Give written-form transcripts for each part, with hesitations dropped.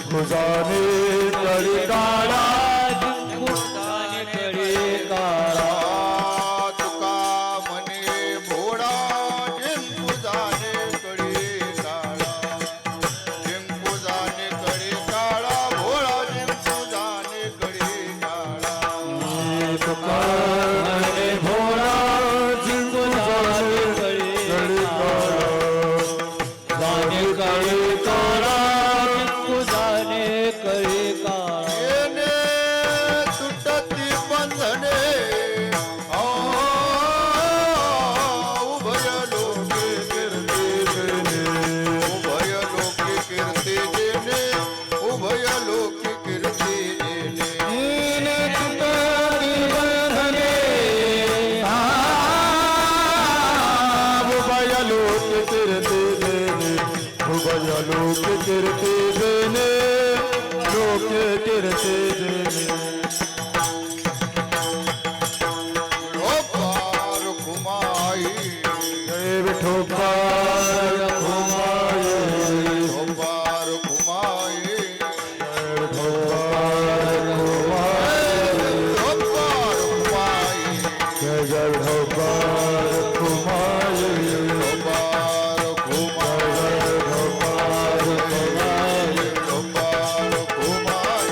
जिंकू जाणे कळी काळा जिंकू जाणे कळी काळा तुका म्हणे भोळा जिंकू जाणे कळी काळा जिंकू जाणे कळी काळा भोळा जिंकू जाणे कळी काळा तुका म्हणे भोळा जिंकू जाणे कळी काळा जाणे कळी काळा जिंकू जाणे कळी काळा येणे तुटती बंधने उभय लोके कीर्ती देणे उभय लोके कीर्ती देणे उभय लोके कीर्ती देणे येणे तुटती बंधने उभय लोक कीर्ती देणे उभय लोक कीर्ती देणे लोक कीर्ती देणे विठोबार खुमाई जय विठोबार खुमाई विठोबार खुमाई विठोबार खुमाई विठोबार खुमाई जय जय विठोबार खुमाई विठोबार खुमाई विठोबार खुमाई विठोबार खुमाई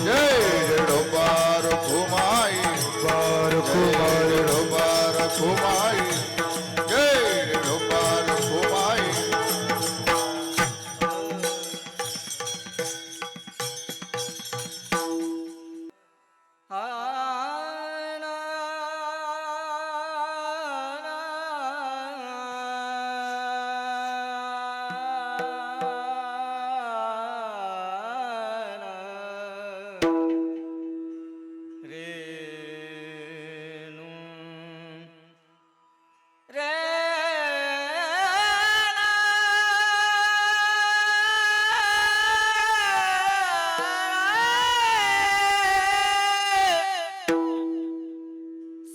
जय विठोबार खुमाई बार खुमाई विठोबार खुमाई जय विठोबार खुमाई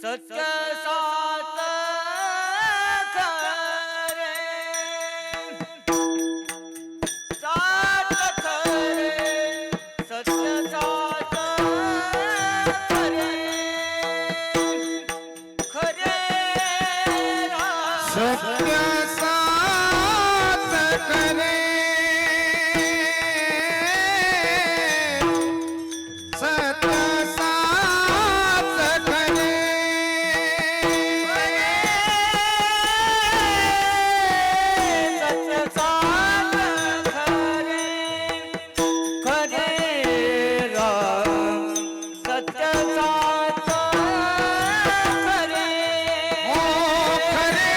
सत्य सात खरे सात खरे सत्य सात खरे खरे सत्य सात करे सत्य सात करे सत्य सात खरे खरे सत्य सात खरे ओ खरे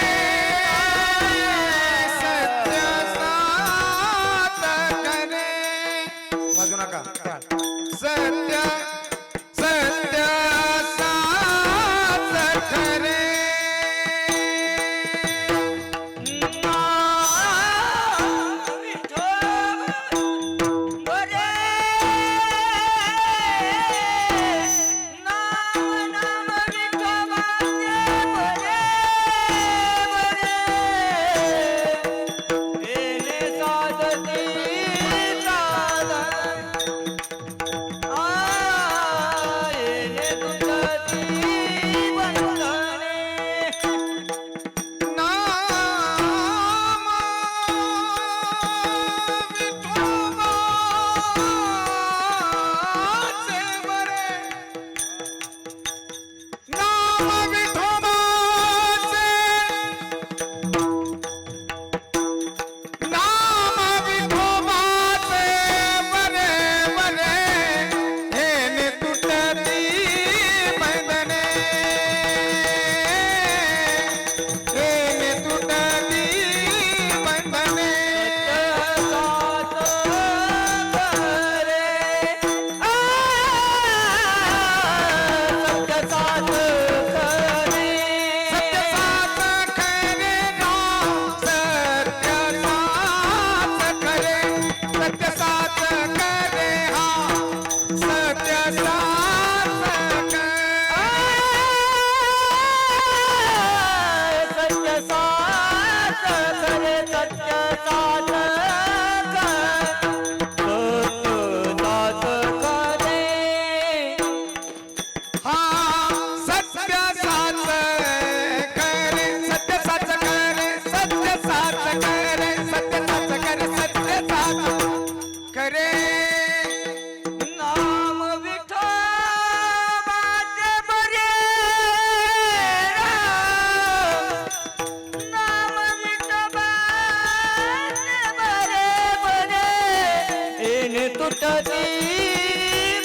तुटती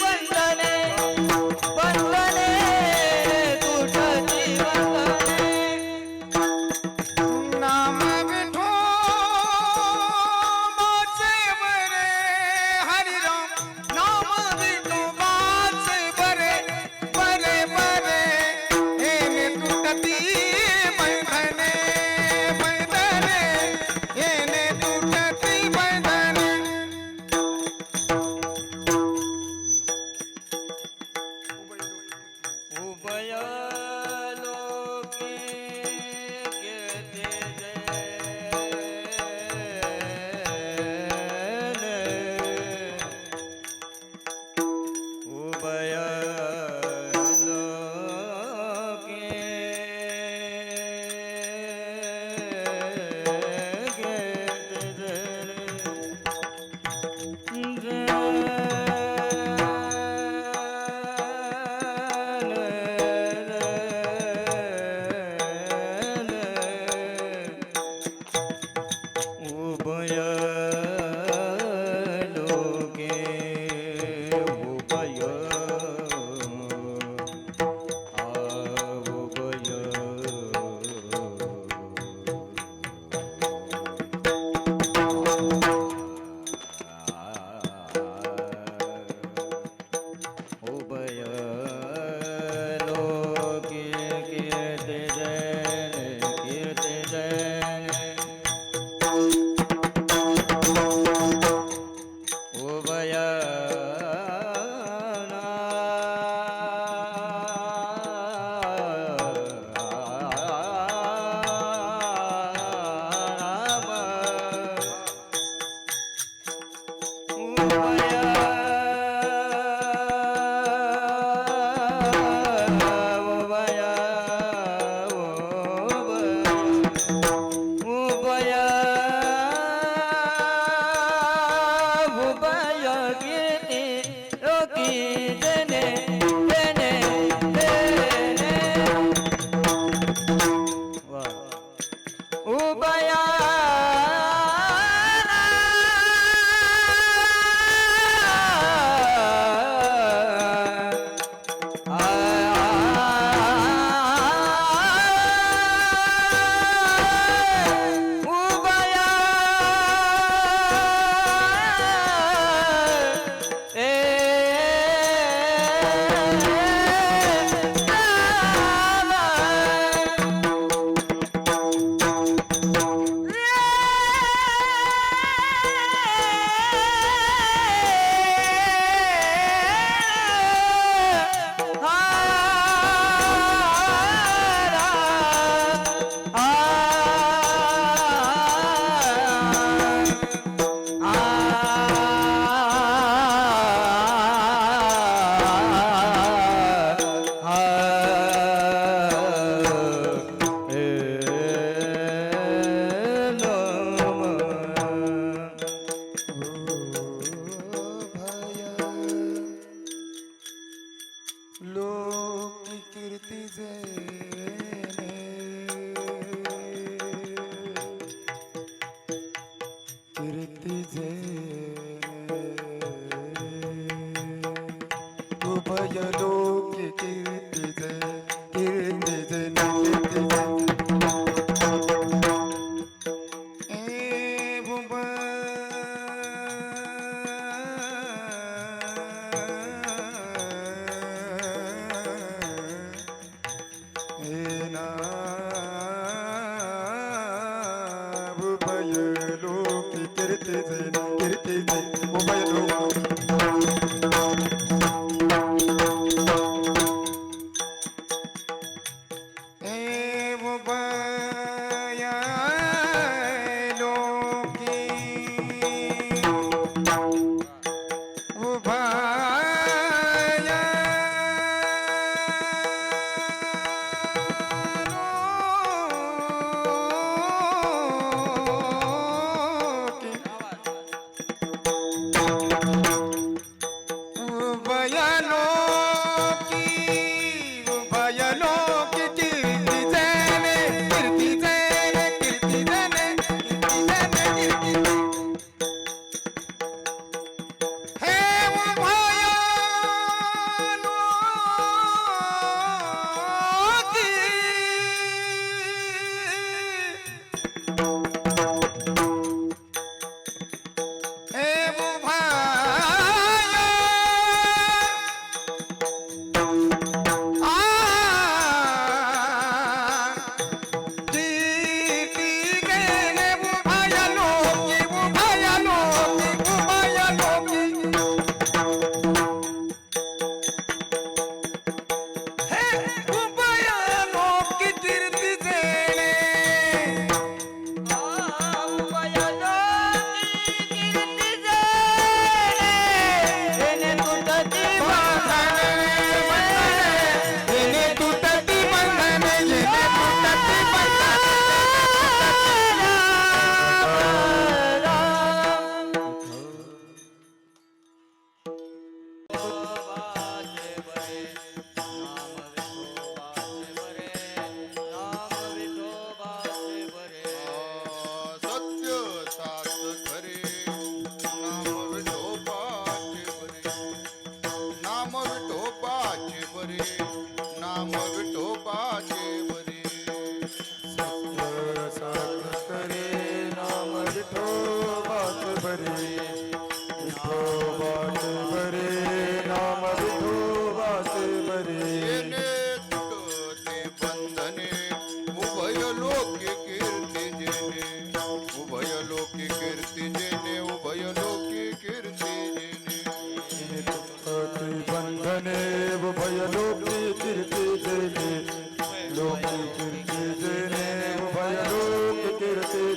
बंधने बंधने तुटती बंधने नाम विठो बाचे बरे हरिराम नाम विठो बाचे बरे बरे बरे येने तुटती बंधने बंधने येने तुटती बंधने उभय लोके कीर्ती उभय लोके उभय लोके उभय उभय लोके कीर्ती उभय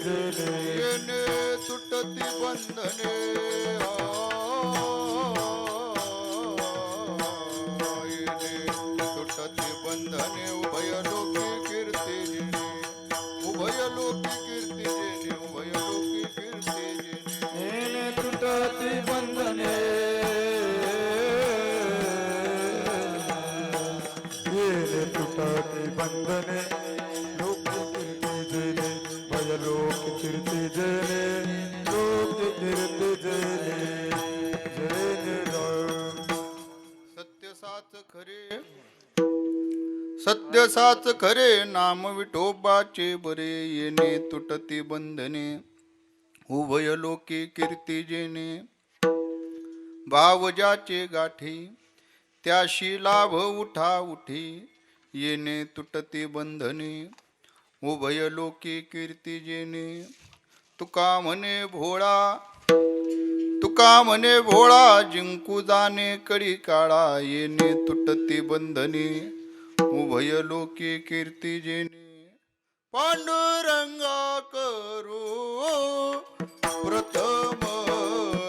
जेणे येणे तुटती बंधने येणे तुटती बंधने उभय लोकी कीर्ती जेणे उभय लोकी कीर्ती जेणे उभय लोकी कीर्ती जेणे येणे तुटती बंधने येणे तुटती बंधने लोक कीर्ती जेणे भय लोक कीर्ती जेणे लोक कीर्ती जेणे जेणे सत्य साच खरे सत्य साच खरे नाम विठोबाचे बरे येणे तुटती बंधने उभय लोकी कीर्ती जेणे भाव ज्याचे गाठी त्याशी लाभ उठा उठी येणे तुटती बंधने उभय लोकी कीर्ती जेणे तुका म्हणे भोळा जिंकू जाणे कडी काळा येणे तुटती बंधने उभय लोकी कीर्ती जेणे पांडुरंगा करू प्रथम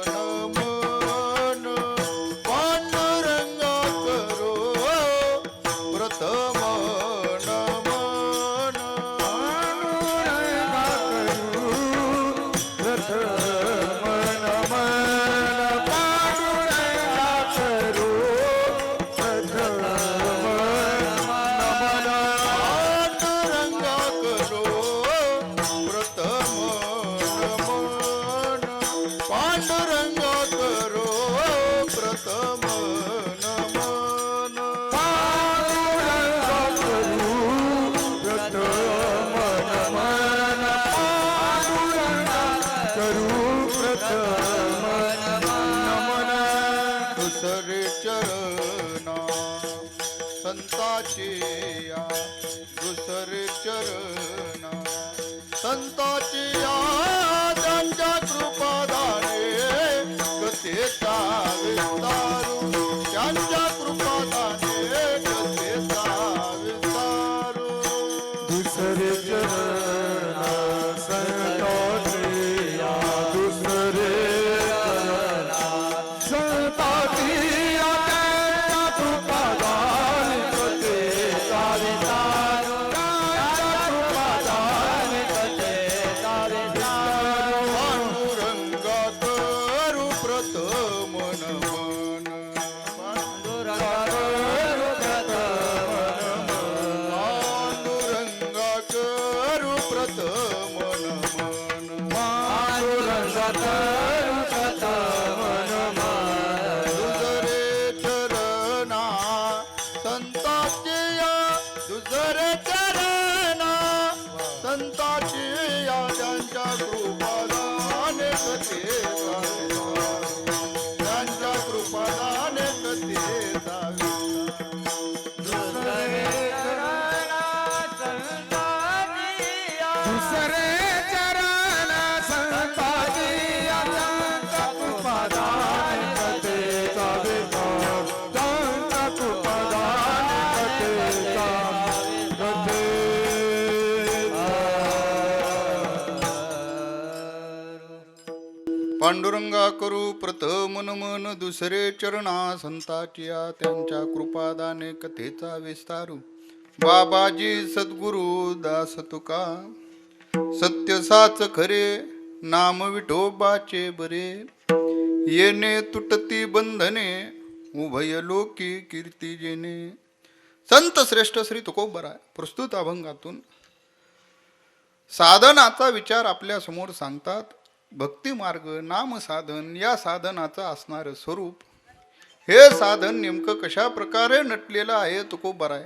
नमन पांडुरंगा करू प्रथम नमन पांडुरंगा करू प्रथम नमन पांडुरंगा करू प्रथम नमन दुसरे चरणा संताचे या दुसरे चरणा संताचे या त्यांच्या कृपादाने कथेचा विस्तारू त्यांच्या कृपादाने कथेचा विस्तारू दुसरे चरण संतोषिया दुसरे चरण संतोषिया त्यांच्या कृपादान कथेचा विस्तार त्यांच्या कृपादान कथेचा विस्तार पांडुरंगा करू प्रथम नमन पांडुरंगा करू प्रथम नमन दुसरे चरणा संताचे या दुसरे चरणा संताचे या त्यांच्या कृपादाने कथेचा विस्तार त्यांच्या कृपादाने कथेचा विस्तार दुसरे चरण संताजी त्यांच्या कृपादान कथेचा विस्तार त्यांच्या कृपादान कथेचा पांडुरंगा करू प्रथम नमन दुसरे चरणा संताचिया त्यांच्या कृपादाने कथेचा विस्तारू बाबाजी सद्गुरु दास तुका सत्य साच खरे नाम विठोबाचे बरे येणे तुटती बंधने उभय लोकी कीर्ती जेणे संत श्रेष्ठ श्री तुकोबराय प्रस्तुत अभंगातून साधनाचा विचार आपल्या समोर सांगतात. भक्ती मार्ग नाम साधन या साधनाचं असणारं स्वरूप हे साधन नेमकं कशा प्रकारे नटलेलं आहे तुकोबराय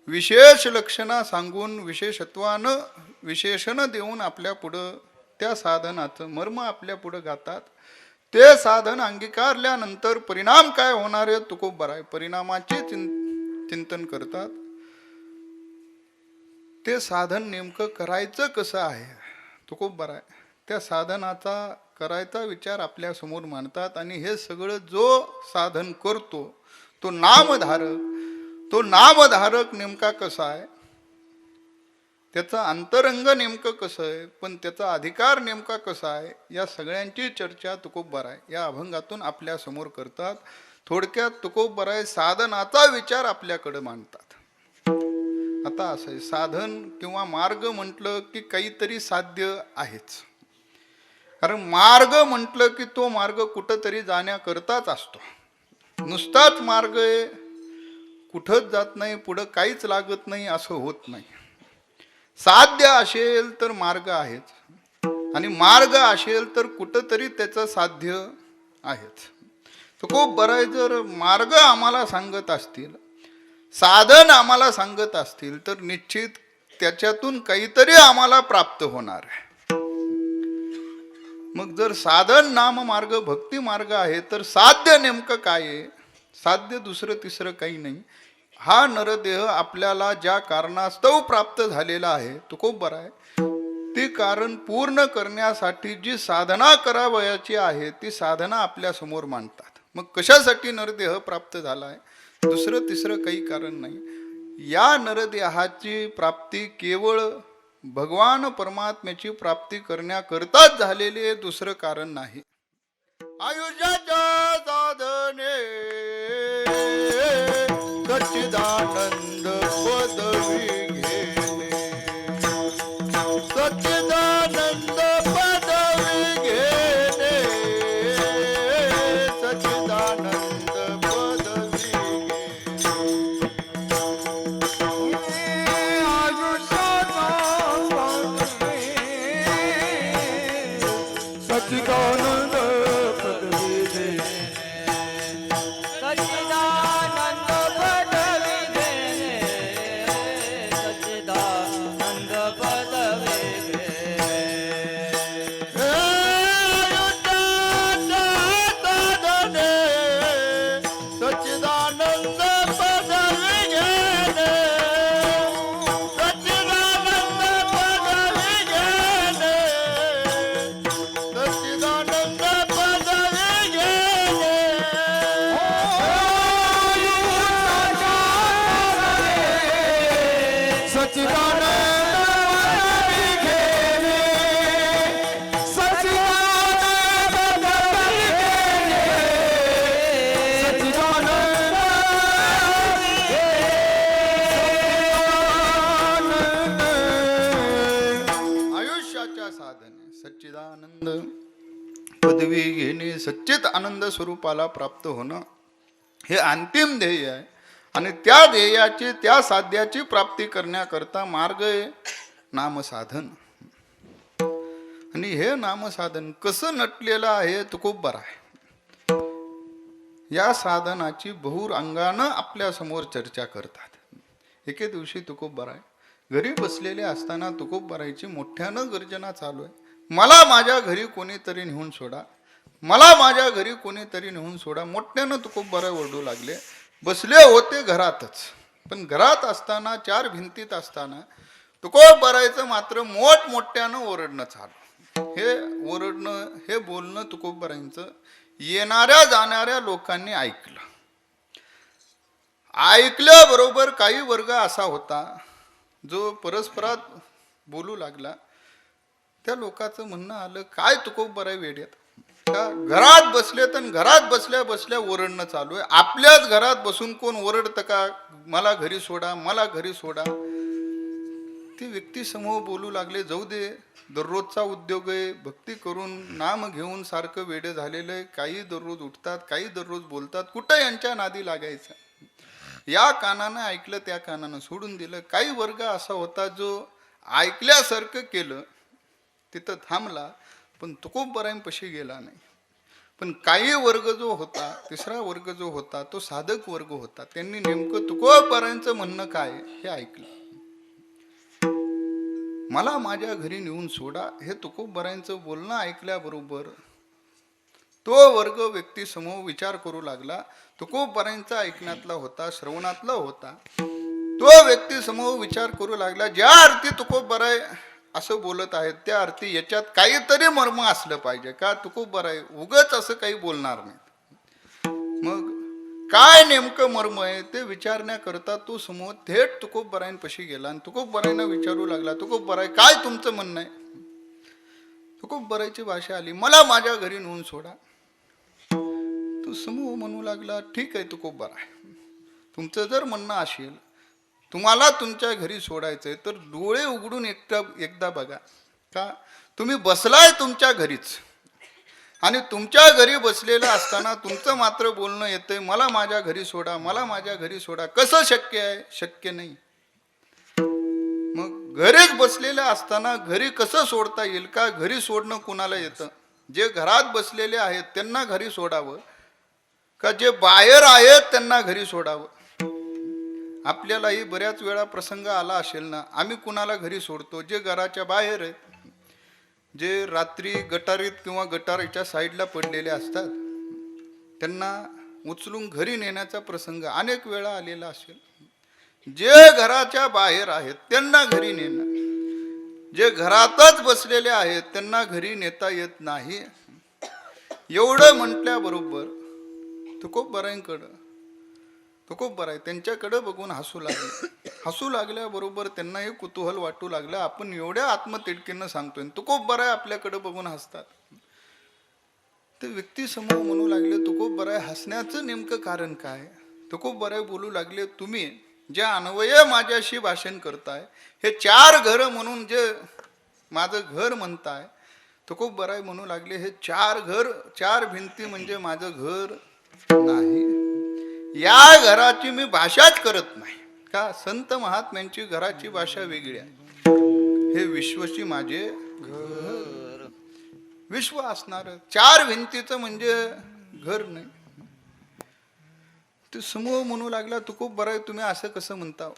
विशेष लक्षणा सांगून विशेषत्वानं विशेषण देऊन आपल्या पुढं त्या साधनाचं मर्म आपल्या पुढं गातात. ते साधन अंगीकारल्यानंतर परिणाम काय होणार आहे तुकोबराय परिणामाचे चिंतन करतात. ते साधन नेमकं करायचं कसं आहे तुकोबराय त्या साधनाचा करायचा विचार आपल्या समोर मांडतात. आणि हे सगळं जो साधन करतो तो नामधारक नेमका कसा आहे त्याचं अंतरंग नेमकं कसं आहे, पण त्याचा अधिकार नेमका कसा आहे, या सगळ्यांची चर्चा तुकोबराय या अभंगातून आपल्या समोर करतात. थोडक्यात तुकोबराय साधनाचा विचार आपल्याकडे मांडतात. आता असं आहे, साधन किंवा मार्ग म्हटलं की काहीतरी साध्य आहेच. कारण मार्ग म्हटलं की तो मार्ग कुठंतरी जाण्याकरताच असतो. नुसताच मार्ग आहे, कुठंच जात नाही, पुढं काहीच लागत नाही असं होत नाही. साध्य असेल तर मार्ग आहेच, आणि मार्ग असेल तर कुठंतरी त्याचं साध्य आहेच. तर खूप बरं, जर मार्ग आम्हाला सांगत असतील, साधन आम्हाला सांगत असतील, तर निश्चित त्याच्यातून काहीतरी आम्हाला प्राप्त होणार आहे. मग जर साधन नाम मार्ग भक्ती मार्ग आहे, तर साध्य नेमकं काय आहे? साध्य दुसरं तिसरं काही नाही. हा नरदेह आपल्याला ज्या कारणास्तव प्राप्त झालेला आहे, तो खूप बरा आहे, ती कारण पूर्ण करण्यासाठी जी साधना करावयाची आहे, ती साधना आपल्या समोर मांडतात. मग कशासाठी नरदेह प्राप्त झाला आहे? दुसरं तिसरं काही कारण नाही. या नरदेहाची प्राप्ती केवळ भगवान परमात्म्याची प्राप्ती करण्याकरताच झालेली आहे, दुसरं कारण नाही. आयुष्याच्या साधने सच्चिदानंद पदवी घेणे, सच्चिदानंद पदवी घेणे, सच्चिदानंद पदवी सच्चिदानंद पदवी दे, सच्चिदानंद पदवी देणे, सच्चिदानंद पदवी सच्चिदानंद पदवी घेणे, सच्चिदानंद पदवी घेणे, सच्चिदानंद पदवी घेणे. सच्चिदानंद पदवी घेणे, सच्चिदानंद पदवी घेणे, सच्चिदानंद आयुष्याच्या साधने सच्चिदानंद पदवी घेणे, सच्चित आनंद स्वरूपाला प्राप्त होणं, हे अंतिम ध्येय आहे. आणि त्या ध्येयाची, त्या साध्याची प्राप्ती करण्याकरता मार्ग आहे नामसाधन. आणि हे नामसाधन कसं नटलेलं आहे, तो खूप बरं आहे. या साधनाची बहुर अंगानं आपल्या समोर चर्चा करतात. एके दिवशी तुकोबराय आहे, घरी बसलेले असताना तुकोबरायची मोठ्यानं गर्जना चालू आहे, मला माझ्या घरी कोणीतरी नेऊन सोडा, मला माझ्या घरी कोणीतरी नेऊन सोडा. मोठ्यानं तुकोबराय ओरडू लागले. बसले होते घरातच, पण घरात असताना, चार भिंतीत असताना तुकोबरायचं मात्र मोठमोठ्यानं ओरडणं चालू. हे ओरडणं, हे बोलणं तुकोबरायचं येणाऱ्या जाणाऱ्या लोकांनी ऐकलं. ऐकल्याबरोबर काही वर्ग असा होता जो परस्परात बोलू लागला. त्या लोकांचं म्हणणं आलं, काय तुकोबराय वेड्यात, का घरात बसले तर घरात बसल्या बसल्या ओरडणं चालू आहे, आपल्याच घरात बसून कोण ओरडतं का, मला घरी सोडा, मला घरी सोडा. ती व्यक्ती समूह बोलू लागले, जाऊ दे, दररोजचा उद्योग आहे, भक्ती करून नाम घेऊन सारखं वेडे झालेलं आहे, काही दररोज उठतात, काही दररोज बोलतात, कुठं यांच्या नादी लागायचं. या कानानं ऐकलं, त्या कानानं सोडून दिलं. काही वर्ग असा होता जो ऐकल्यासारखं केलं, तिथं थांबला, पण तुकोबरायांपाशी गेला नाही. पण काही वर्ग जो होता, तिसरा वर्ग जो होता, तो साधक वर्ग होता. त्यांनी नेमकं तुकोबरायांचं म्हणणं काय हे ऐकलं. मला माझ्या घरी नेऊन सोडा, हे तुकोबरायांचं बोलणं ऐकल्याबरोबर तो वर्ग व्यक्ती समूह विचार करू लागला. तुकोबरायांचा ऐकण्यातला होता, श्रवणातला होता. तो व्यक्ती समूह विचार करू लागला, ज्या अर्थी तुकोबराय असं बोलत आहेत, त्या अर्थी याच्यात काहीतरी मर्म असलं पाहिजे का, तुकोबराय उगच असं काही बोलणार नाही. मग काय नेमकं मर्म आहे ते विचारण्याकरता तो समोर थेट तुकोबरायांपाशी गेला आणि तुकोबरायांना विचारू लागला, तुकोबराय काय तुमचं म्हणणं आहे? तुकोबरायची भाषा आली, मला माझ्या घरी नेऊन सोडा. तो समूह म्हणू लागला, ठीक आहे तुकोबराय, तुमचं जर म्हणणं असेल तुम्हाला तुमच्या घरी सोडायचंय तर डोळे उघडून एकदा बघा. का तुम्ही बसलाय तुमच्या घरीच आणि तुमच्या घरी बसलेलं असताना तुमचं मात्र बोलणं येतंय, मला माझ्या घरी सोडा, मला माझ्या घरी सोडा. कसं शक्य आहे? शक्य नाही. मग घरीच बसलेलं असताना घरी कसं सोडता येईल का? घरी सोडणं कुणाला येतं? जे घरात बसलेले आहेत त्यांना घरी सोडावं का जे बाहेर आहेत त्यांना घरी सोडावं? आपल्यालाही बऱ्याच वेळा प्रसंग आला असेल ना, आम्ही कुणाला घरी सोडतो? जे घराच्या बाहेर आहेत, जे रात्री गटारीत किंवा गटारीच्या साईडला पडलेले असतात त्यांना उचलून घरी नेण्याचा प्रसंग अनेक वेळा आलेला असेल. जे घराच्या बाहेर आहेत त्यांना घरी नेणं, जे घरातच बसलेले आहेत त्यांना घरी नेता येत नाही. एवढं म्हटल्याबरोबर तुकोबराय त्यांच्याकडे बघून हसू लागले. हसू लागल्याबरोबर त्यांनाही कुतूहल वाटू लागलं, आपण एवढ्या आत्मतिडकीनं सांगतोय, तुकोबराय आपल्याकडे बघून हसतात. ते व्यक्ती समोर म्हणू लागले, तुकोबराय हसण्याचं नेमकं कारण काय? तुकोबराय बोलू लागले, तुम्ही ज्या अन्वये माझ्याशी भाषण करताय, हे 4 घर म्हणून जे माझं घर म्हणताय, तुकोबराय म्हणू लागले, हे 4 भिंती म्हणजे माझं घर नाही. या घराची मी भाषाच करत नाही. का? संत महात्म्यांची घराची भाषा वेगळी आहे. हे विश्वची माझे घर, विश्व असणार. 4 भिंतीचं म्हणजे घर नाही. ते समूह म्हणू लागला, तुकोबराय तुम्ही असं कसं म्हणता?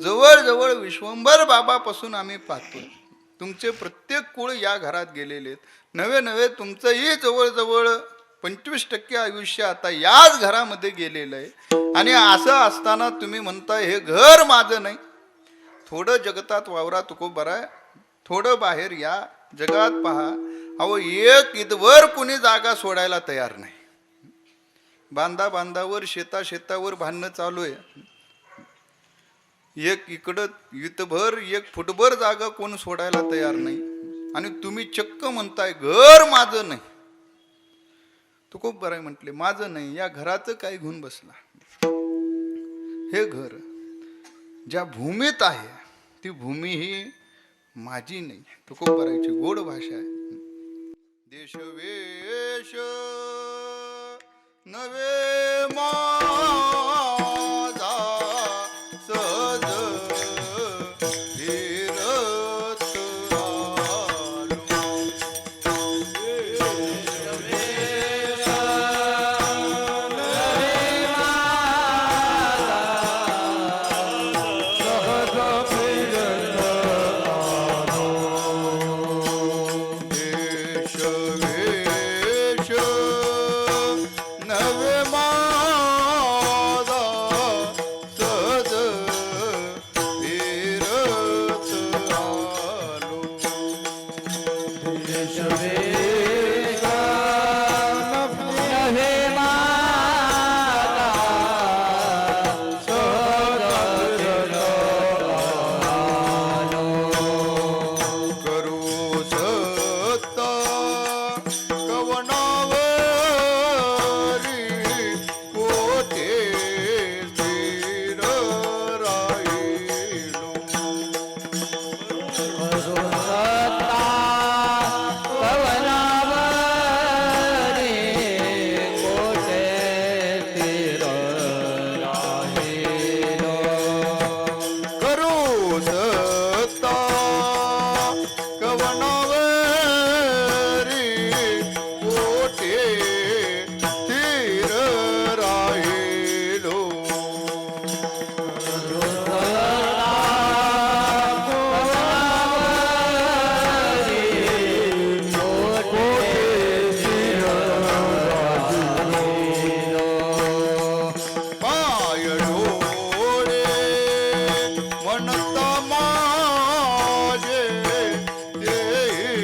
जवळजवळ विश्वंभर बाबापासून आम्ही पाहतोय तुमचे प्रत्येक कुळ या घरात गेलेले आहेत. नवे तुमचंही जवळजवळ 25% आयुष्य आता याच घरामध्ये गेलेलं आहे. आणि असं असताना तुम्ही म्हणताय हे घर माझं नाही. थोडं जगतात वावरा तुकोबराय, थोडं बाहेर या, जगात पहा. अहो, एक इदवर कुणी जागा सोडायला तयार नाही. बांधावर शेतावर भांडणं चालू आहे. एक इकडं इथभर 1 फुटभर जागा कोण सोडायला तयार नाही. आणि तुम्ही चक्क म्हणताय घर माझं नाही. तुकोबराय म्हटले, माझं नाही, या घराचं काय घेऊन बसला? हे घर ज्या भूमीत आहे ती भूमी ही माझी नाही. तुकोबरायची गोड भाषा आहे. देश वेश नवे माझा सहज फिरत आलो. देश वेश नवे माझा सहज फिरत आलो. देश वेगा नवे माझा सहज करू सत्ता कवनावरी कोठे स्थिर राहिलो. करू सत्ता कवनावरी कोठे स्थिर राहिलो. पाय डोळे म्हणता माझे देही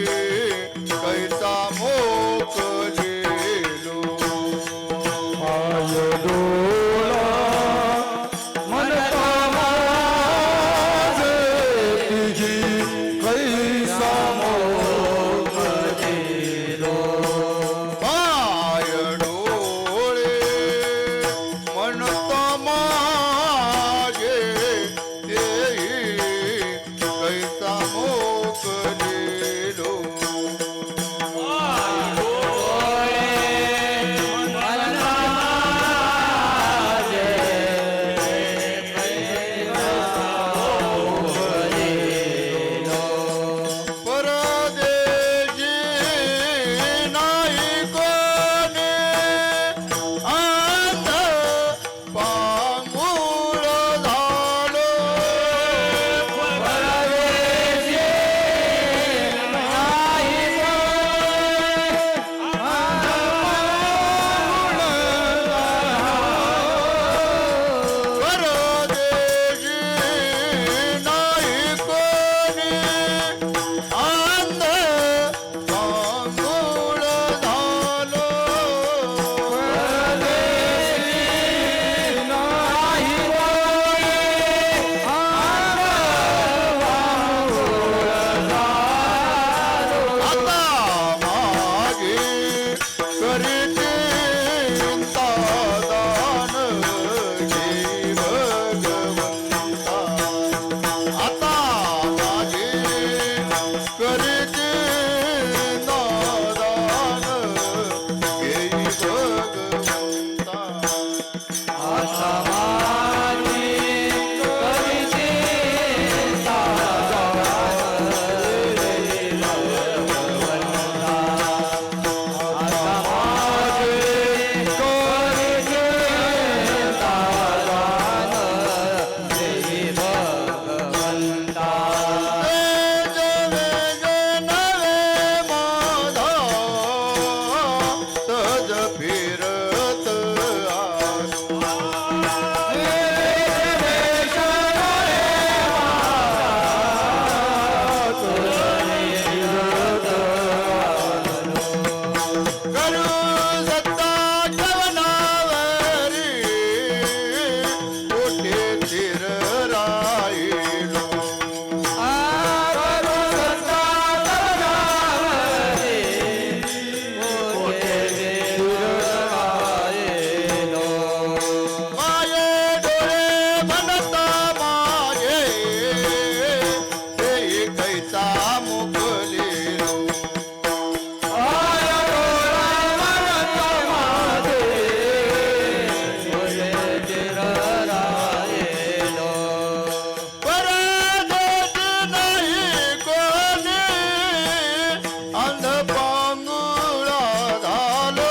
अंध पांगुळा घालो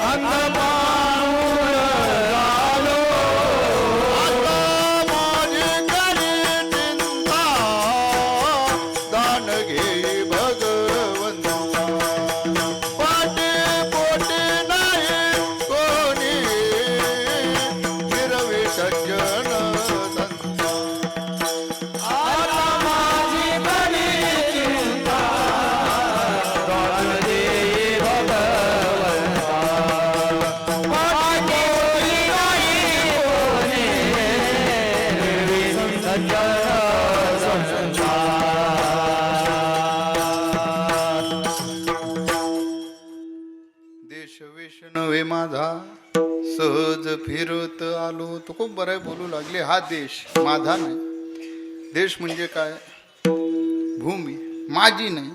आता माझी करी चिंता दान घे भगवंता पाटे पोटे नाही कोणी फिरवे सज्जन संता आता माझी बरी चिंता दान दे भगवंता पाठी नाही कोणी सज्जन संसार देश वेश नव्हे माझा सहज फिरत आलो. तो खूप बरं बोलू लागले. हा देश माझा नाही. देश म्हणजे काय? भूमी माझी नाही.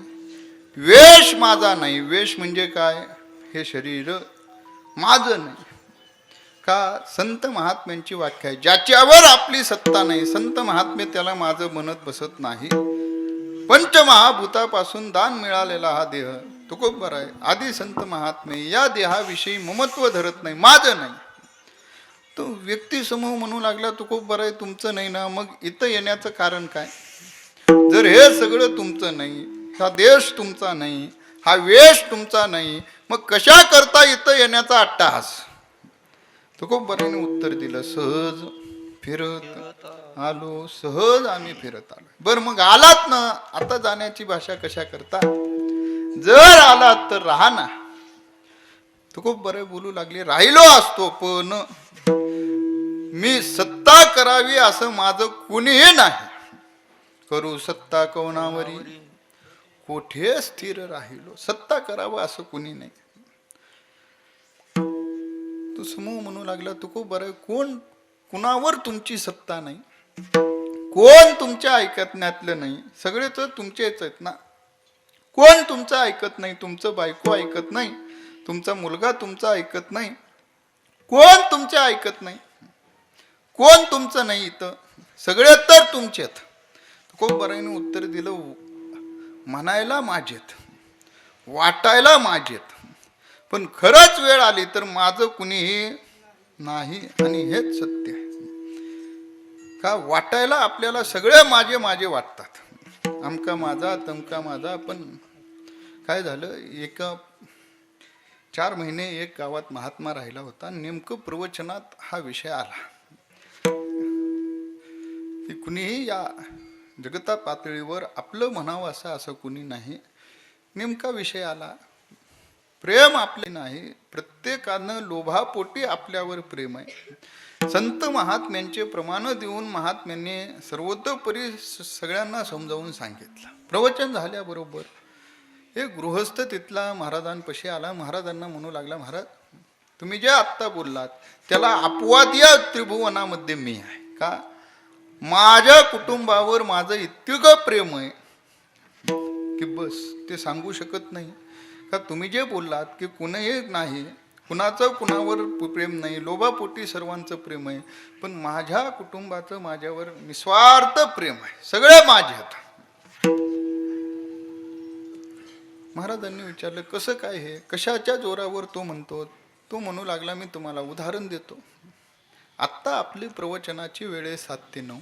वेश माझा नाही. वेश म्हणजे काय? हे शरीर माझं नाही. का? संत महात्म्यांची व्याख्या आहे, ज्याच्यावर आपली सत्ता नाही. संत महात्मे त्याला माझं म्हणत बसत नाही. पंचमहाभूतापासून दान मिळालेला हा देह तो खूप बरा आहे. आधी संत महात्मे या देहाविषयी ममत्व धरत नाही, माझं नाही. तो व्यक्ती समूह म्हणू लागला तो खूप बरं आहे, तुमचं नाही ना. मग इथं येण्याचं कारण काय? जर हे सगळं तुमचं नाही, हा देश तुमचा नाही, हा वेश तुमचा नाही, मग कशा करता इथं येण्याचा अट्टहास? तो खूप बऱ्याने उत्तर दिलं. सहज फिरत आलो. सहज आम्ही फिरत आलो. बरं मग आलात ना, आता जाण्याची भाषा कशा करता? जर आलात तर राहा ना. तो खूप बरे बोलू लागले. राहिलो असतो पण मी सत्ता करावी असं माझं कुणीही नाही. करू सत्ता कोणावरी कोठे स्थिर राहिलो. सत्ता करावं असं कुणी नाही. तो समूह म्हणू लागला. तू खूप बरं. कोण कुणावर तुमची सत्ता नाही, कोण तुमच्या ऐकण्यातलं नाही. सगळेच तुमचेच आहेत ना. कोण तुमचं ऐकत नाही? तुमचं बायको ऐकत नाही, तुमचा मुलगा तुमचा ऐकत नाही. कोण तुमच्या ऐकत नाही? कोण तुमचं नाही इथं? सगळे तर तुमचेत. खूप बऱ्याने उत्तर दिलं. म्हणायला माझेत, वाटायला माझेत, पण खरंच वेळ आली तर माझं कुणीही नाही. आणि हेच सत्य आहे. का? वाटायला आपल्याला सगळे माझे माझे वाटतात. अमका माझा तमका माझा. पण काय झालं, 4 महिने एक गावात महात्मा राहिला होता. नेमकं प्रवचनात हा विषय आला की कुणीही या जगता पातळीवर आपलं म्हणावं असं कुणी नाही. नेमका विषय आला, प्रेम आपले नाही. प्रत्येकानं लोभापोटी आपल्यावर प्रेम आहे. संत महात्म्यांचे प्रमाण देऊन महात्म्यांनी सर्वतोपरी सगळ्यांना समजावून सांगितलं. प्रवचन झाल्याबरोबर एक गृहस्थ तिथला महाराजांपाशी आला. महाराजांना म्हणू लागला, महाराज तुम्ही जे आत्ता बोललात त्याला अपवाद या त्रिभुवनामध्ये मी आहे. का? माझ्या कुटुंबावर माझं इतकं प्रेम आहे की बस ते सांगू शकत नाही. का? तुम्ही जे बोललात की कुणीही नाही, कुणाचं कुणावर प्रेम नाही, लोभापोटी सर्वांचं प्रेम आहे, पण माझ्या कुटुंबाचं माझ्यावर निस्वार्थ प्रेम आहे. सगळे माझे आहेत. महाराजांनी विचारलं, कसं काय हे? कशाच्या जोरावर तो म्हणतो? तो म्हणू लागला, मी तुम्हाला उदाहरण देतो. आत्ता आपली प्रवचनाची वेळ आहे 7 ते 9.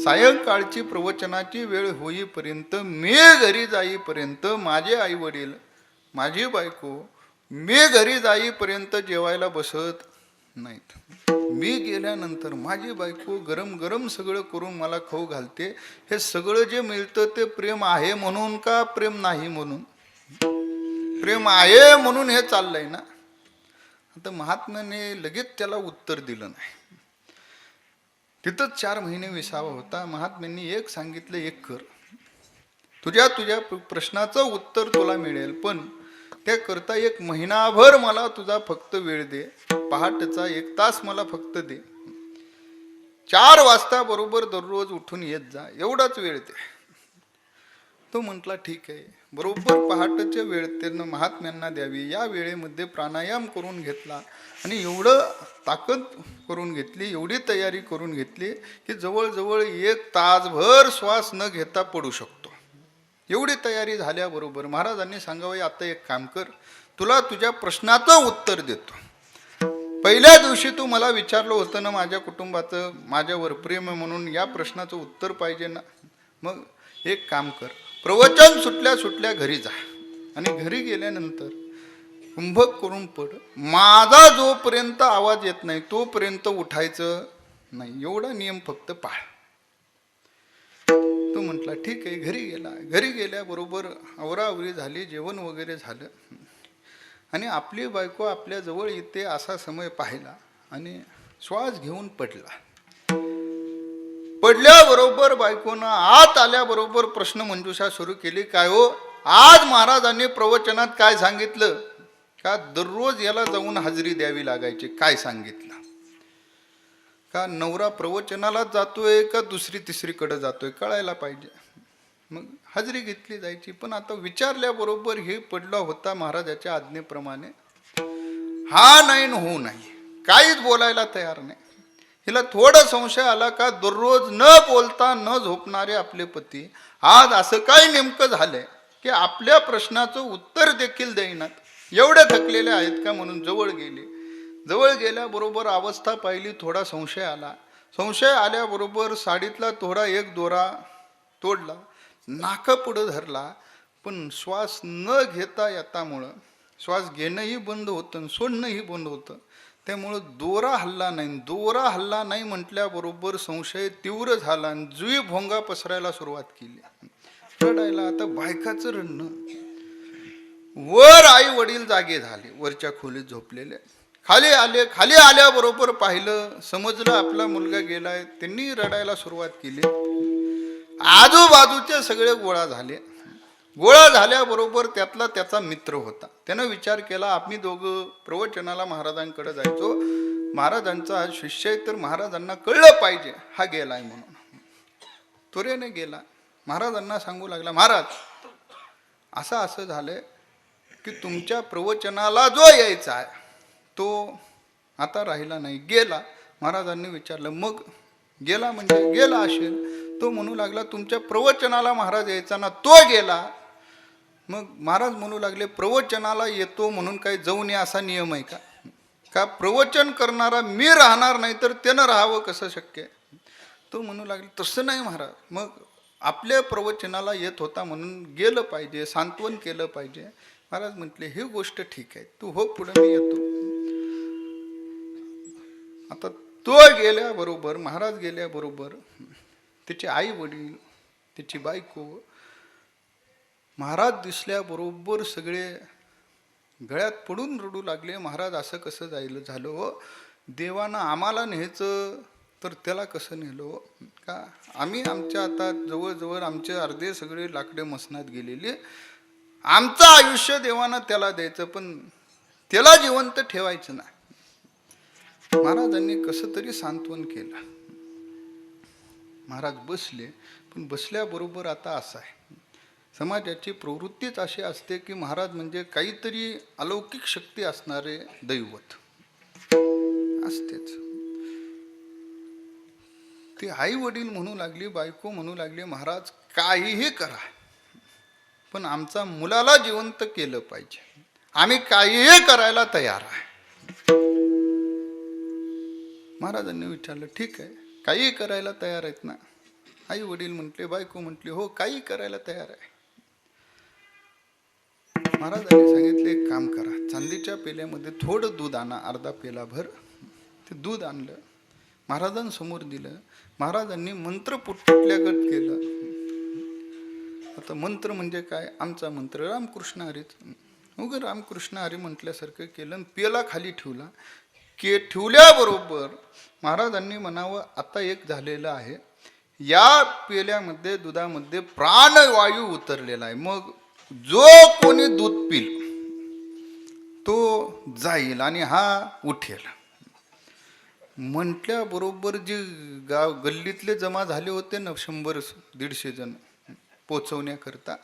सायंकाळची प्रवचनाची वेळ होईपर्यंत, मी घरी जाईपर्यंत माझे आई वडील, माझी बायको मी घरी जाईपर्यंत जेवायला बसत नाहीत. मी गेल्यानंतर माझी बायको गरम गरम सगळं करून मला खाऊ घालते. हे सगळं जे मिळतं ते प्रेम आहे म्हणून का प्रेम नाही म्हणून? प्रेम आहे म्हणून हे चाललंय ना. आता महात्म्याने लगेच त्याला उत्तर दिलं नाही. तिथंच 4 महिने विसावा होता. महात्म्यांनी एक सांगितलं, एक कर. तुझ्या प्रश्नाचं उत्तर तुला मिळेल, पण त्या करता 1 महिनाभर मला तुझा फक्त वेळ दे. पहाटेचा 1 तास मला फक्त दे. 4 वाजता बरोबर दररोज उठून येत जा. एवढाच वेळ दे. तो म्हटला ठीक आहे. बरोबर पहाटेच्या वेळ त्यानं महात्म्यांना द्यावी या वेळेमध्ये प्राणायाम करून घेतला आणि एवढं ताकद करून घेतली, एवढी तयारी करून घेतली की जवळजवळ 1 तासभर श्वास न घेता पडू शकतो. एवढी तयारी झाल्याबरोबर महाराजांनी सांगावे, आता एक काम कर, तुला तुझ्या प्रश्नाचं उत्तर देतो. पहिल्या दिवशी तू मला विचारलं होतं ना माझ्या कुटुंबाचं माझ्यावर प्रेम आहे म्हणून, या प्रश्नाचं उत्तर पाहिजे ना. मग एक काम कर, प्रवचन सुटल्या सुटल्या घरी जा आणि घरी गेल्यानंतर कुंभक करून पड. माझा जोपर्यंत आवाज येत नाही तोपर्यंत उठायचं नाही, एवढा नियम फक्त पाळ. तो म्हटला ठीक आहे. घरी गेला. घरी गेल्याबरोबर आवराआवरी झाली, जेवण वगैरे झालं आणि आपली बायको आपल्या जवळ येते असा समय पाहिला आणि श्वास घेऊन पडला. पडल्याबरोबर बायकोनं आत आल्याबरोबर प्रश्न मंजुषा सुरू केली, काय हो आज महाराजांनी प्रवचनात काय सांगितलं? का दररोज याला जाऊन हजेरी द्यावी लागायची, काय सांगितलं? का नवरा प्रवचनालाच जातोय का दुसरी तिसरीकडे जातोय कळायला पाहिजे. मग हजेरी घेतली जायची. पण आता विचारल्याबरोबर हे पडला होता महाराजाच्या आज्ञेप्रमाणे, हा नाही न हो नाही, काहीच बोलायला तयार नाही. हिला थोडा संशय आला का दररोज न बोलता न झोपणारे आपले पती आज असं काय नेमकं झालंय की आपल्या प्रश्नाचं उत्तर देखील देईनात, एवढे थकलेले आहेत का? म्हणून जवळ गेले. जवळ गेल्याबरोबर अवस्था पाहिली, थोडा संशय आला. संशय आल्याबरोबर साडीतला थोडा एक दोरा तोडला, नाका पुढं धरला, पण श्वास न घेता येतामुळं श्वास घेणंही बंद होतं सोडणंही बंद होतं. त्यामुळं दोरा हल्ला नाही. दोरा हल्ला नाही म्हटल्याबरोबर संशय तीव्र झाला आणि जुई भोंगा पसरायला सुरुवात केली, रडायला. आता बायकाचं रडणं. वर आई वडील जागे झाले, वरच्या खोलीत झोपलेले. खाली आले. खाली आल्याबरोबर पाहिलं, समजलं आपला मुलगा गेलाय. त्यांनी रडायला सुरुवात केली. आजूबाजूचे सगळे गोळा झाले. गोळा झाल्याबरोबर त्यातला त्याचा मित्र होता. त्यानं विचार केला, आम्ही दोघं प्रवचनाला महाराजांकडे जायचो, महाराजांचा हा शिष्य आहे तर महाराजांना कळलं पाहिजे हा गेलाय म्हणून. त्वरेने गेला. महाराजांना सांगू लागला, महाराज असं असं झालंय की तुमच्या प्रवचनाला जो यायचा आहे तो आता राहिला नाही, गेला. महाराजांनी विचारलं, मग गेला म्हणजे गेला असेल. तो म्हणू लागला, तुमच्या प्रवचनाला महाराज यायचा ना, तो गेला. मग महाराज म्हणू लागले, प्रवचनाला येतो म्हणून काही जाऊन या असा नियम आहे का? का प्रवचन करणारा मी राहणार नाही तर त्यानं राहावं कसं शक्य? तो म्हणू लागले, तसं नाही महाराज, मग आपल्या प्रवचनाला येत होता म्हणून गेलं पाहिजे, सांत्वन केलं पाहिजे. महाराज म्हटले, ही गोष्ट ठीक आहे, तू हो पुढे, मी येतो. आता तो गेल्याबरोबर, महाराज गेल्याबरोबर त्याचे आई वडील, त्याची बायको, महाराज दिसल्याबरोबर सगळे गळ्यात पडून रडू लागले. महाराज असं कसं झालं हो? देवानं आम्हाला न्यायचं तर त्याला कसं नेलं हो? का आम्ही आमच्या आता जवळजवळ आमचे अर्धे सगळे लाकडे मसनात गेलेले, आमचं आयुष्य देवानं त्याला द्यायचं पण त्याला जिवंत ठेवायचं नाही. महाराजांनी कसं तरी सांत्वन केलं. महाराज बसले. पण बसल्याबरोबर आता असं आहे, समाजाची प्रवृत्तीच अशी असते की महाराज म्हणजे काहीतरी अलौकिक शक्ती असणारे दैवत असतेच. ते आई वडील म्हणू लागली, बायको म्हणू लागली, महाराज काहीही करा पण आमचा मुलाला जिवंत केलं पाहिजे, आम्ही काहीही करायला तयार आहे. महाराजांनी विचारलं, ठीक आहे, काही करायला तयार आहेत ना? आई वडील म्हटले, बायको म्हटली, हो काही करायला तयार आहे. महाराजांनी सांगितले, एक काम करा, चांदीच्या पेल्यामध्ये थोडं दूध आणा, अर्धा पेला भर. ते दूध आणलं, महाराजांसमोर दिलं. महाराजांनी मंत्र पुटपुटल्यागत केलं. आता मंत्र म्हणजे काय? आमचा मंत्र रामकृष्ण हरीच. उगं रामकृष्ण हरी म्हटल्यासारखं केलं. पेला खाली ठेवला. ठेवल्याबरोबर महाराजांनी म्हणावं, आता एक झालेलं आहे, या पेल्यामध्ये दुधामध्ये प्राणवायू उतरलेला आहे, मग जो कोणी दूध पिल तो जाईल आणि हा उठेल. म्हटल्याबरोबर जे गल्लीतले जमा झाले होते ना 100-150 जण, पोचवण्याकरता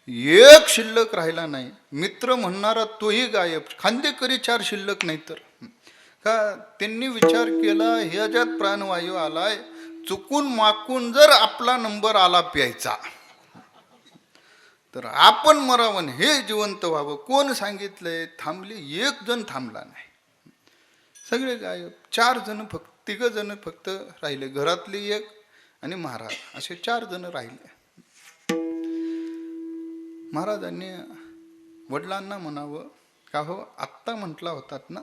एक शिल्लक राहिला नाही. मित्र म्हणणारा तोही गायब. खांदेकरी 4 शिल्लक नाही तर का त्यांनी विचार केला ह्याच्यात प्राणवायू आलाय, चुकून माकून जर आपला नंबर आला प्यायचा तर आपण मरावं, हे जिवंत व्हावं. कोण सांगितलंय? थांबले, एक जण थांबला नाही. सगळे गायब. 4 जण फक्त, 3 जण फक्त राहिले. घरातली एक आणि महाराज, असे 4 जण राहिले. महाराजांनी वडिलांना म्हणावं का हो आत्ता म्हटला होतात ना,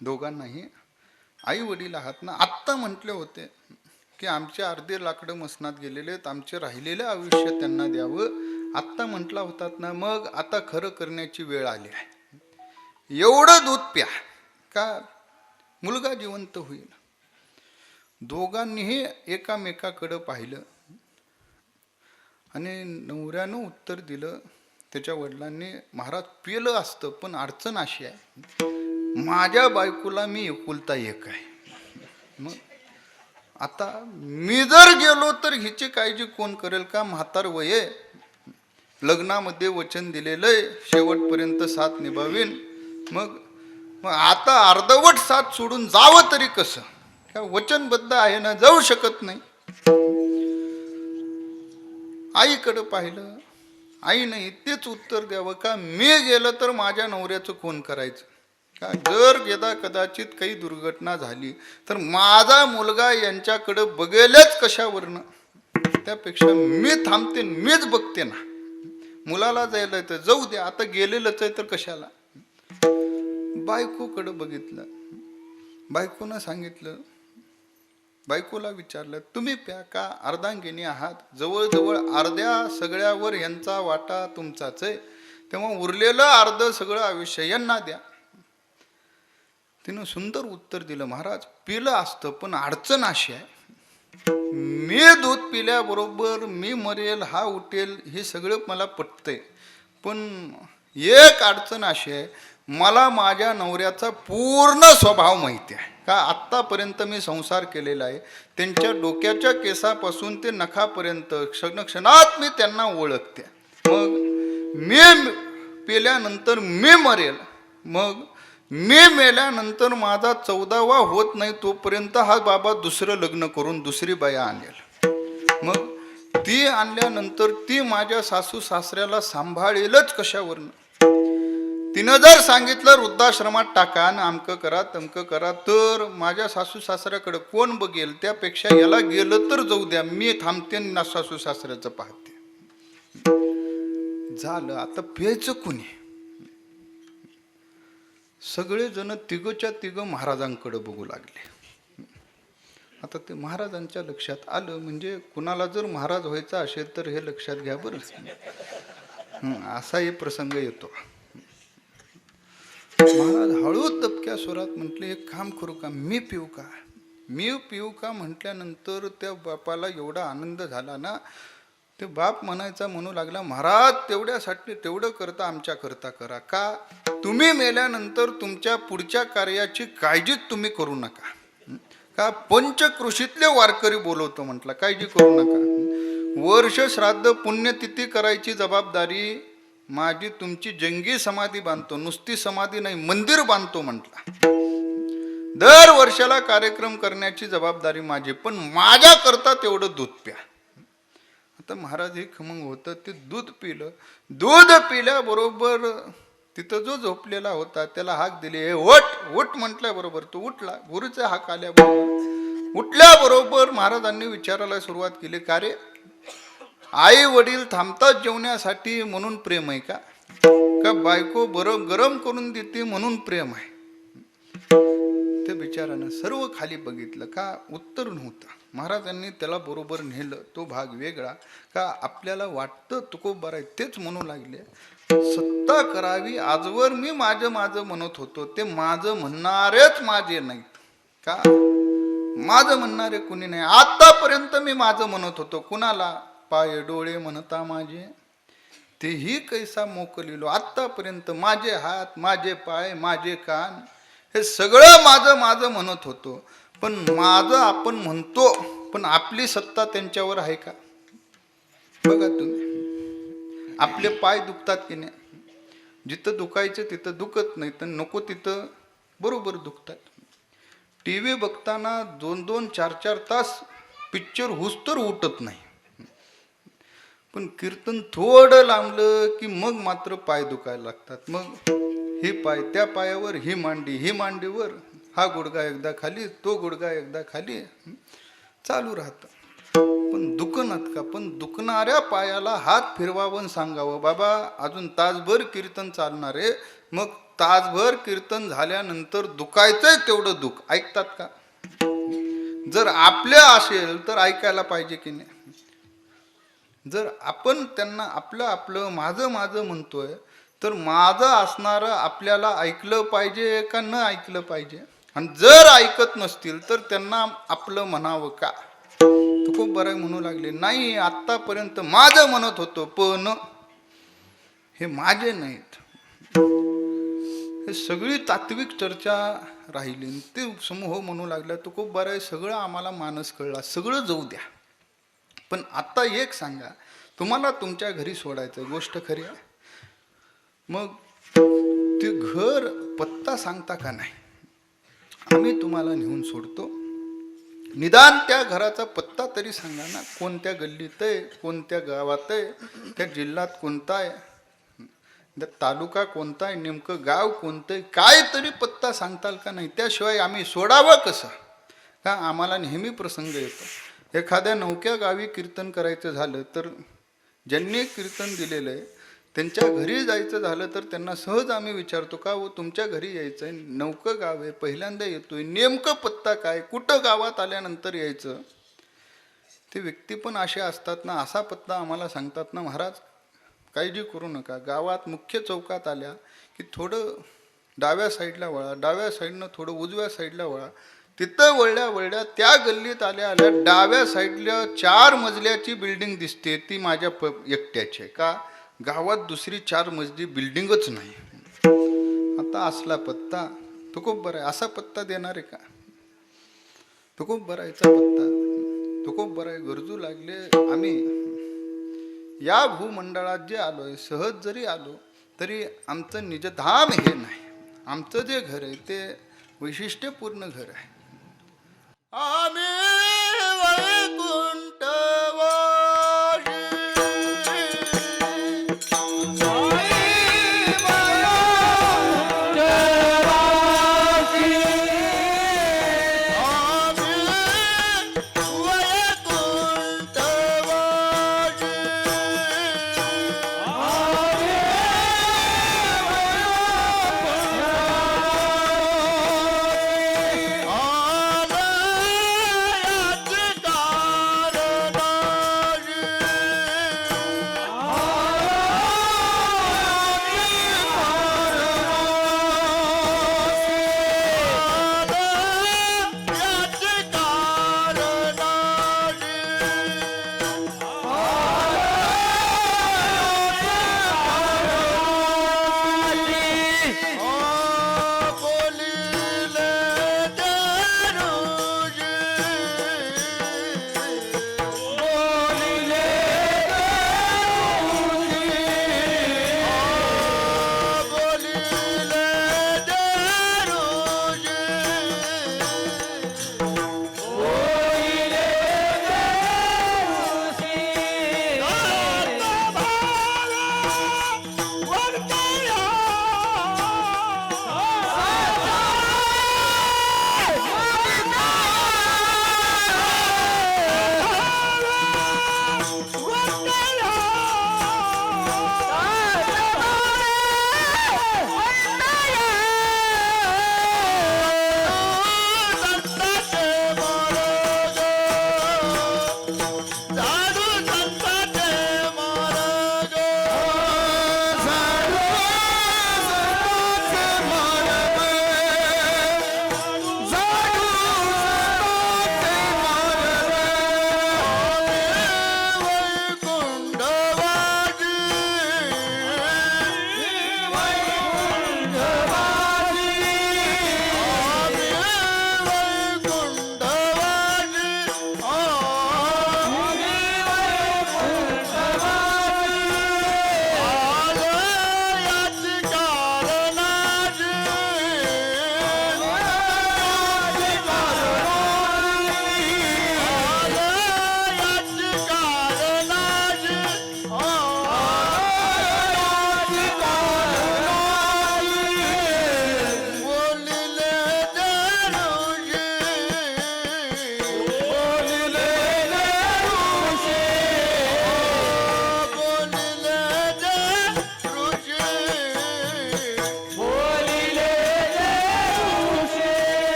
दोघांनाही आई वडील आहात ना, आत्ता म्हटले होते की आमचे अर्धे लाकडं मसनात गेलेले आहेत, आमचे राहिलेले आयुष्य त्यांना द्यावं. आत्ता म्हटला होतात ना, मग आता खरं करण्याची वेळ आली आहे. एवढं दूध प्या का मुलगा जिवंत होईल. दोघांनीही एकामेकाकडं पाहिलं आणि नवऱ्यानं उत्तर दिलं त्याच्या वडिलांनी, महाराज पिलं असतं पण अडचण अशी आहे, माझ्या बायकोला मी एकुलता एक आहे. मग आता मी जर गेलो तर हिची काळजी कोण करेल? का म्हातार वय, लग्नामध्ये वचन दिलेलंय शेवटपर्यंत साथ निभावीन. मग आता अर्धवट साथ सोडून जावं तरी कसं? का वचनबद्ध आहे ना, जाऊ शकत नाही. आईकडं पाहिलं, आईने तेच उत्तर द्यावं का मी गेलं तर माझ्या नवऱ्याचं कोण करायचं? का जर गेदा कदाचित काही दुर्घटना झाली तर माझा मुलगा यांच्याकडं बघेलच कशावरनं? त्यापेक्षा मी थांबते, मीच बघते ना. मुलाला जायला तर जाऊ द्या, आता गेलेलंच आहे तर कशाला? बायकोकडं बघितलं. बायकोनं सांगितलं, बायकोला विचारलं तुम्ही प्या का अर्धांगिनी आहात, जवळजवळ अर्ध्या सगळ्यावर यांचा वाटा तुमचाच आहे, तेव्हा उरलेलं अर्ध सगळं आयुष्य यांना द्या. तिनं सुंदर उत्तर दिलं, महाराज पिलं असतं पण अडचण अशी आहे, मी दूध पिल्याबरोबर मी मरेल हा उठेल हे सगळं मला पटतंय, पण एक अडचण अशी आहे, मला माझ्या नवऱ्याचा पूर्ण स्वभाव माहिती आहे. का आत्तापर्यंत मी संसार केलेला आहे, त्यांच्या डोक्याच्या केसापासून ते नखापर्यंत क्षणात मी त्यांना ओळखते. मग मी पेल्यानंतर मी मरेल, मग मी मेल्यानंतर माझा 14वा होत नाही तोपर्यंत हा बाबा दुसरं लग्न करून दुसरी बाया आणेल. मग ती आणल्यानंतर ती माझ्या सासू सासऱ्याला सांभाळेलच कशावरनं? तिनं जर सांगितलं वृद्धाश्रमात टाका आणि अमकं करा तमकं करा तर माझ्या सासू सासऱ्याकडे कोण बघेल? त्यापेक्षा याला गेलं तर जाऊ द्या, मी थांबते ना सासू सासऱ्याचं पाहते. झालं, आता प्यायचं कुणी? सगळेजण तिघच्या तिघ महाराजांकडे बघू लागले. आता ते महाराजांच्या लक्षात आलं, म्हणजे कुणाला जर महाराज व्हायचा असेल तर हे लक्षात घ्या बरं. असाही प्रसंग येतो. महाराज हळू दबक्या स्वरात म्हटले, एक काम करू का, मी पिऊ का? मी पिऊ का म्हटल्यानंतर त्या बापाला एवढा आनंद झाला ना, ते बाप म्हणायचा म्हणू लागला, महाराज तेवढ्यासाठी तेवढं करता आमच्या करता करा. का तुम्ही मेल्यानंतर तुमच्या पुढच्या कार्याची काळजीच तुम्ही करू नका. का पंचकृषीतले वारकरी बोलवतो म्हटलं, काळजी करू नका. वर्ष श्राद्ध पुण्यतिथी करायची जबाबदारी माझी, तुमची जंगी समाधी बांधतो, नुसती समाधी नाही मंदिर बांधतो म्हटला. दर वर्षाला कार्यक्रम करण्याची जबाबदारी माझी, पण माझ्या करता तेवढं दूध प्या. आता महाराज हे खमंग होतं, ते दूध पिलं. दूध पिल्याबरोबर तिथं जो झोपलेला होता त्याला हाक दिली, हे उठ उठ म्हटल्याबरोबर तो उठला. गुरुचा हाक आल्याबरोबर उठल्याबरोबर महाराजांनी विचारायला सुरुवात केली, का रे आई वडील थांबतात जेवण्यासाठी म्हणून प्रेम आहे का? का बायको बरं गरम करून देते म्हणून प्रेम आहे? ते बिचारानं सर्व खाली बघितलं, का उत्तर नव्हतं. महाराजांनी त्याला बरोबर नेलं, तो भाग वेगळा. का आपल्याला वाटतं तुकोबर आहे तेच म्हणू लागले, सत्ता करावी आजवर मी माझं म्हणत होतो, ते माझं म्हणणारेच माझे नाहीत. का माझं म्हणणारे कुणी नाही. आतापर्यंत मी माझं म्हणत होतो, कुणाला? पाय डोळे म्हणता माझे तेही कैसा मोकलिलो. आतापर्यंत माझे हात माझे पाय माझे कान हे सगळं माझं म्हणत होतो, पण माझं आपण म्हणतो, पण आपली सत्ता त्यांच्यावर आहे का? बघा तुम्ही, आपले पाय दुखतात की नाही, जिथं दुखायचं तिथं दुखत नाही, तर नको तिथं बरोबर दुखतात. टी व्ही बघताना 2-2, 4-4 तास पिक्चर हुसतर उठत नाही, पण कीर्तन थोडं लांबलं की मग मात्र पाय दुखायला लागतात. मग हे पाय त्या पायावर, ही मांडी, ही मांडीवर, हा गुडघा एकदा खाली, तो गुडघा एकदा खाली, चालू राहतं. पण दुखनात का? पण दुखणाऱ्या पायाला हात फिरवावून सांगावं, बाबा अजून तासभर कीर्तन चालणार आहे. मग तासभर कीर्तन झाल्यानंतर दुखायचंय तेवढं दुख. ऐकतात का? जर आपल्या असेल तर ऐकायला पाहिजे की नाही? जर आपण त्यांना आपलं आपलं माझं माझं म्हणतोय, तर माझं असणारं आपल्याला ऐकलं पाहिजे का न ऐकलं पाहिजे? आणि जर ऐकत नसतील तर त्यांना आपलं म्हणावं का? तो खूप बरं म्हणू लागले, नाही आत्तापर्यंत माझं म्हणत होतो, पण हे माझे नाहीत. हे सगळी तात्विक चर्चा राहिली. ते समूह म्हणू लागला, तो खूप बरं आहे, सगळं आम्हाला मानस कळला, सगळं जाऊ द्या, पण आता एक सांगा, तुम्हाला तुमच्या घरी सोडायचं, गोष्ट खरी आहे, मग ते घर पत्ता सांगता का नाही? आम्ही तुम्हाला नेऊन सोडतो, निदान त्या घराचा पत्ता तरी सांगा ना, कोणत्या गल्लीत आहे, कोणत्या गावात आहे, त्या जिल्ह्यात कोणता आहे, त्या तालुका कोणता आहे, नेमकं गाव कोणतं आहे, काय तरी पत्ता सांगताल का नाही? त्याशिवाय आम्ही सोडावं कसं? का आम्हाला नेहमी प्रसंग येतो, एखाद्या नवक्या गावी कीर्तन करायचं झालं तर ज्यांनी कीर्तन दिलेलं आहे त्यांच्या घरी जायचं झालं तर त्यांना सहज आम्ही विचारतो, का हो तुमच्या घरी यायचं आहे, नवकं गाव आहे, पहिल्यांदा येतोय, नेमकं पत्ता काय, कुठं गावात आल्यानंतर यायचं? ते व्यक्ती पण असे असतात ना, असा पत्ता आम्हाला सांगतात ना, महाराज काळजी करू नका, गावात मुख्य चौकात आल्या की थोडं डाव्या साईडला वळा, डाव्या साईडनं थोडं उजव्या साईडला वळा, तिथं वळल्या त्या गल्लीत आल्या डाव्या साईडला 4 मजल्याची बिल्डिंग दिसते, ती माझ्या एकट्याची आहे. का? गावात दुसरी 4 मजली बिल्डिंगच नाही. आता असला पत्ता तो खूप बरा आहे, असा पत्ता देणार आहे का? तो खूप बरा याचा पत्ता, तो खूप बरा आहे. गरजू लागले, आम्ही या भूमंडळात जे आलोय, सहज जरी आलो तरी आमचं निजधाम हे नाही, आमचं जे घर आहे ते वैशिष्ट्यपूर्ण घर आहे. आम्ही वैकुंठ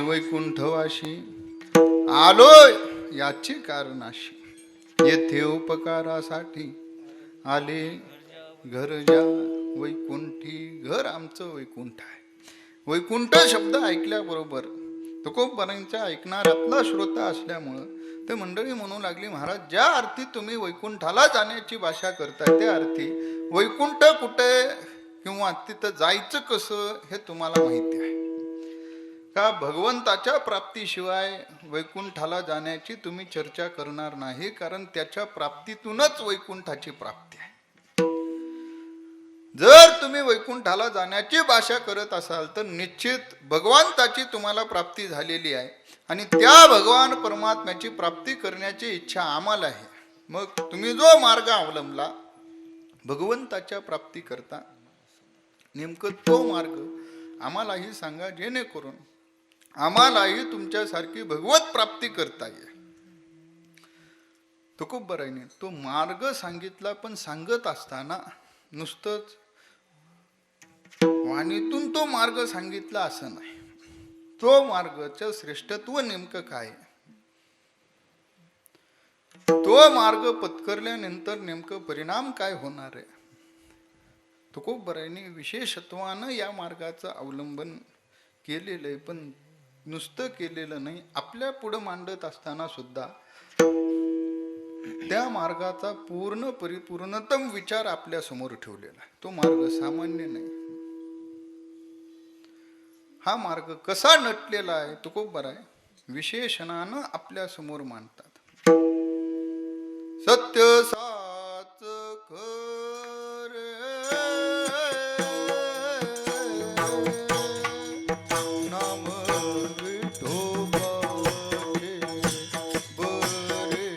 वैकुंठवाशी आलोय याची कारणाशी, येथे उपकारासाठी आले घर ज्या वैकुंठी. घर आमचं वैकुंठ आहे. वैकुंठ शब्द ऐकल्याबरोबर तुकोबारांच्या ऐकणाऱ्यातला श्रोता असल्यामुळं ते मंडळी म्हणू लागली, महाराज ज्या अर्थी तुम्ही वैकुंठाला जाण्याची भाषा करताय त्या अर्थी वैकुंठ कुठे किंवा तिथं जायचं कसं हे तुम्हाला माहिती आहे का? भगवंताच्या प्राप्तीशिवाय वैकुंठाला जाण्याची तुम्ही चर्चा करणार नाही, कारण त्याच्या प्राप्तीतूनच वैकुंठाची प्राप्ती आहे. जर तुम्ही वैकुंठाला जाण्याची भाषा करत असाल तर निश्चित भगवंताची तुम्हाला प्राप्ती झालेली आहे आणि त्या भगवान परमात्म्याची प्राप्ती करण्याची इच्छा आम्हाला आहे. मग तुम्ही जो मार्ग अवलंबला भगवंताच्या प्राप्ती करता, नेमकं तो मार्ग आम्हालाही सांगा, जेणेकरून आम्हालाही तुमच्यासारखी भगवत प्राप्ती करता येईल. तुकोबारायने तो मार्ग सांगितला, पण सांगत असताना नुसतंच वाणीतून तो मार्ग सांगितला असं नाही. तो मार्गाचं श्रेष्ठत्व नेमकं काय, तो मार्ग पत्करल्यानंतर नेमकं परिणाम काय होणार आहे, तुकोबारायने विशेषत्वानं या मार्गाचं अवलंबन केलेलं आहे. पण नुसतं केलेलं नाही, आपल्या पुढं मांडत असताना सुद्धा त्या मार्गाचा पूर्ण परिपूर्णतम विचार आपल्या समोर ठेवलेला आहे. तो मार्ग सामान्य नाही. हा मार्ग कसा नटलेला आहे तुकोबाराय विशेषणानं आपल्या समोर मांडतात. सत्य साच खरे नाम विठोबाचे बरे,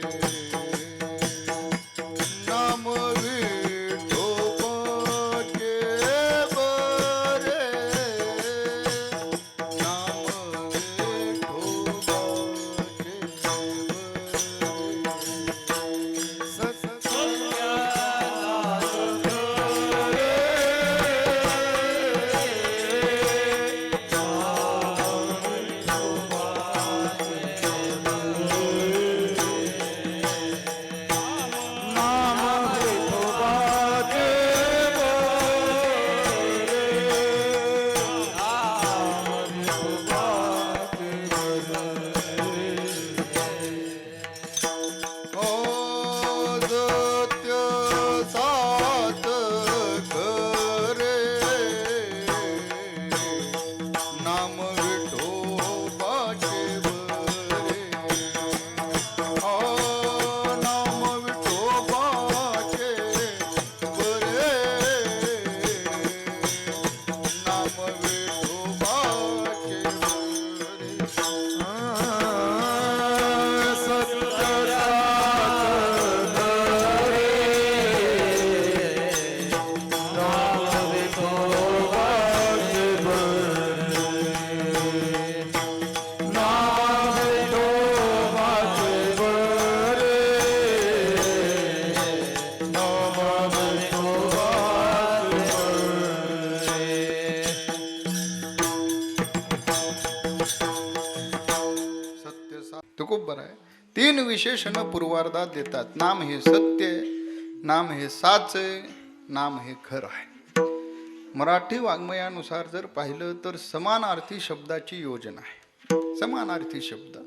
नाम विठोबाचे बरे, नाम तुकोबाराय तीन विशेषण पूर्वार्धात देतात. नाम हे सत्य आहे, नाम हे साच आहे, नाम हे खरं आहे. मराठी वाङ्मयानुसार जर पाहिलं तर समानार्थी शब्दाची योजना आहे. समानार्थी शब्द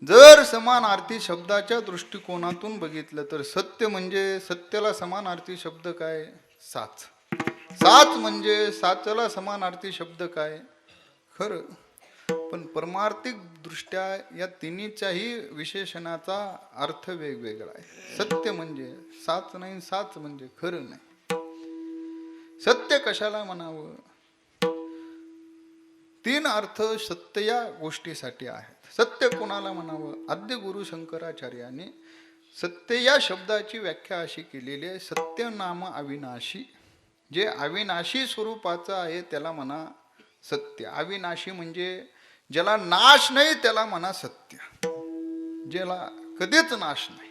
जर समानार्थी शब्दाच्या दृष्टिकोनातून बघितलं तर सत्य म्हणजे सत्याला समानार्थी शब्द काय, साच. साच म्हणजे साचला समानार्थी शब्द काय, खरं. पण परमार्थिक दृष्ट्या या तिन्हीच्याही विशेषणाचा अर्थ वेगवेगळा आहे. सत्य म्हणजे साच नाही, साच म्हणजे खरं नाही. सत्य कशाला म्हणावं, तीन अर्थ सत्य या गोष्टीसाठी आहेत. सत्य कोणाला म्हणावं, आद्य गुरु शंकराचार्यांनी सत्य या शब्दाची व्याख्या अशी केलेली आहे, सत्य नाम अविनाशी. जे अविनाशी स्वरूपाचं आहे त्याला म्हणा सत्य. अविनाशी म्हणजे ज्याला नाश नाही त्याला म्हणा सत्य, ज्याला कधीच नाश नाही.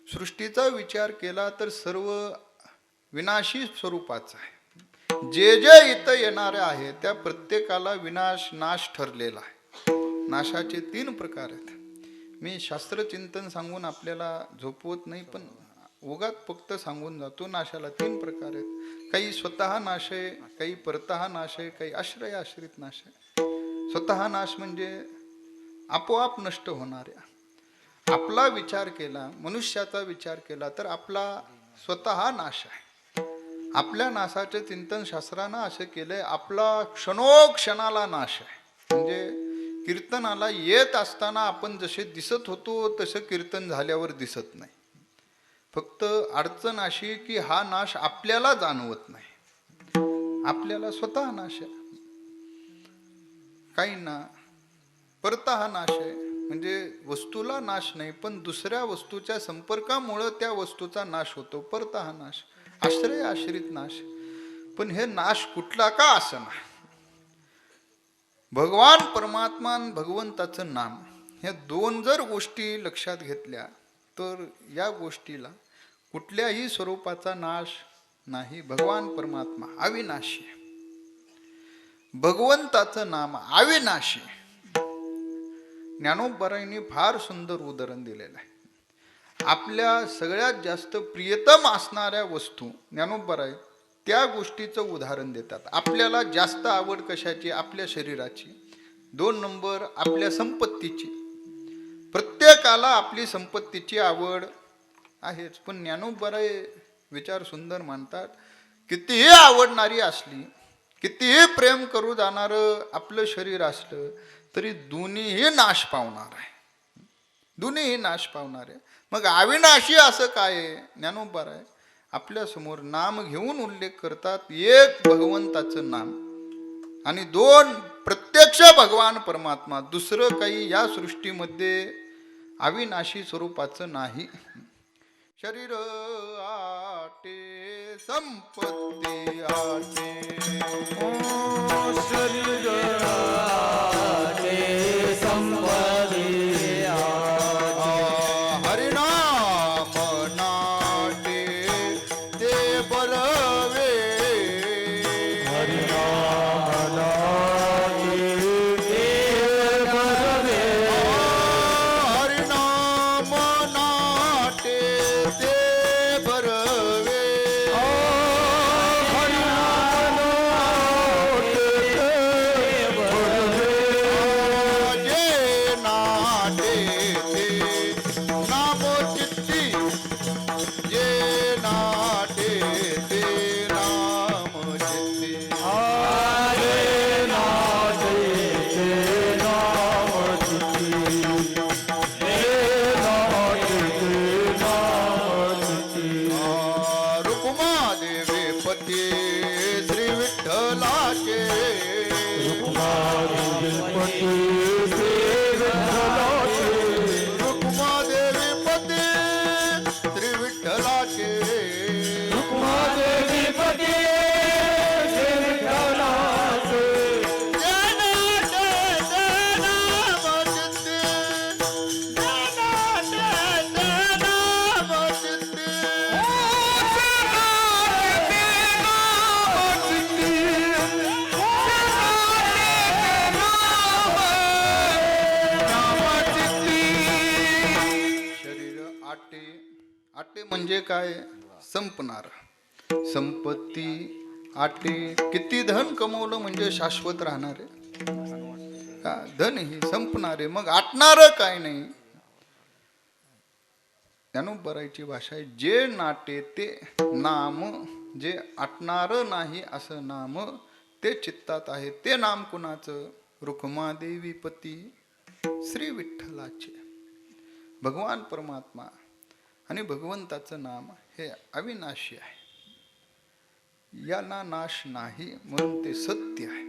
सृष्टीचा विचार केला तर सर्व विनाशी स्वरूपाचं आहे. जे जे इथं येणारे आहे त्या प्रत्येकाला विनाश नाश ठरलेला आहे. नाशाचे 3 प्रकार आहेत. मी शास्त्रचिंतन सांगून आपल्याला झोपवत नाही, पण उगाच फक्त सांगून जातो. नाशाला 3 प्रकार आहेत. काही स्वतः नाश आहे, काही परतः नाश आहे, काही आश्रय आश्रित नाश आहे. स्वतः नाश म्हणजे आपोआप नष्ट होणाऱ्या. आपला विचार केला, मनुष्याचा विचार केला तर आपला स्वतः नाश आहे. आपल्या नाशाचे चिंतन शास्त्रानं असं केलंय, आपला क्षणोक्षणाला नाश आहे. म्हणजे कीर्तनाला येत असताना आपण जसे दिसत होतो तसं कीर्तन झाल्यावर दिसत नाही. फक्त अडचण अशी की हा नाश आपल्याला जाणवत नाही, आपल्याला स्वतः नाश आहे. काहींना परतः नाश आहे, म्हणजे वस्तूला नाश नाही पण दुसऱ्या वस्तूच्या संपर्कामुळं त्या वस्तूचा नाश होतो, परतः नाश. आश्रय आश्रित नाश. पण हे नाश कुठला का असना, भगवान परमात्मा भगवंताचं नाम, ह्या 2 जर गोष्टी लक्षात घेतल्या तर या गोष्टीला कुठल्याही स्वरूपाचा नाश नाही. भगवान परमात्मा अविनाशी, भगवंताचं नाम अविनाशी. ज्ञानोबरायांनी फार सुंदर उदाहरण दिलेलं आहे. आपल्या सगळ्यात जास्त प्रियतम असणाऱ्या वस्तू ज्ञानोबराय त्या गोष्टीचं उदाहरण देतात. आपल्याला जास्त आवड कशाची? आपल्या शरीराची. 2 नंबर आपल्या संपत्तीची. प्रत्येकाला आपली संपत्तीची आवड आहेच, पण ज्ञानोबराय विचार सुंदर मांडतात, कितीही आवडणारी असली, कितीही प्रेम करू जाणारं आपलं शरीर असलं तरी दोन्हीही नाश पावणार आहे. दोन्हीही नाश पावणार आहे. मग अविनाशी असं काय आहे? ज्ञानोबराय आपल्या समोर नाम घेऊन उल्लेख करतात. 1 भगवंताचं नाम आणि 2 प्रत्यक्ष भगवान परमात्मा. दुसरं काही या सृष्टीमध्ये अविनाशी स्वरूपाचं नाही. शरीर आटे संपत्ती आटे, शरीर आटे संपत्ती आटे, हरिनाम नाटे ते बरवे, हरिनाम नाटे ते बरवे, हरिनाम नाटे ते बरवे, हरिनाम नाटे ते बरवे, जे नाटे ते नामो चित्ती, जे नाटे ते नाम चित्ती. आरे नाटे ते नाम चित्ती, हे नाटे ते नाम चित्ती. रुक्मा देवी पती श्री विठ्ठलाचे, रुक्मादेवी श्री विठ्ठलाचे, रुक्मा देवी पती श्री विठ्ठलाचे, रुक्मादेवी पती श्री विठ्ठलाचे, जे नाटे ते नाम चित्ती, जे नाटे ते नाम चित्ती. शरीर आटे. आटे म्हणजे काय? संपणार. संपत्ती आटे. किती धन कमवलं म्हणजे शाश्वत राहणार आहे का? धन ही संपणार आहे, मग आटणार काय नाही. ज्ञानोबरायची भाषा आहे, जे नाटे ते नाम, जे आटणार नाही असं नाम ते चित्तात आहे. ते नाम कुणाचं? रुक्मादेवी पती श्री विठ्ठलाचे. भगवान परमात्मा आणि भगवंताचं नाम हे अविनाशी आहे, याला नाश नाही, म्हणून ते सत्य आहे.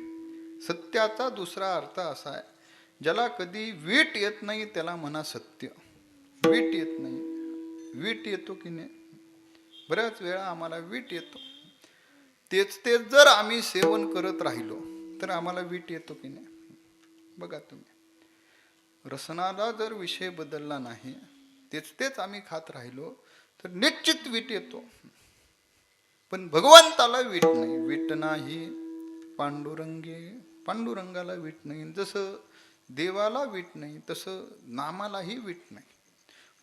सत्याचा दुसरा अर्थ असा आहे, ज्याला कधी वीट येत नाही त्याला म्हणा सत्य. वीट येत नाही. वीट येतो की नाही? बऱ्याच वेळा आम्हाला वीट येतो. तेच जर आम्ही सेवन करत राहिलो तर आम्हाला वीट येतो की नाही? बघा तुम्ही, रसनाला जर विषय बदलला नाही, तेच आम्ही खात राहिलो तर निश्चित वीट येतो. पण भगवंताला वीट नाही. वीट नाही पांडुरंगे, पांडुरंगाला वीट नाही. जसं देवाला वीट नाही तसं नामालाही वीट नाही.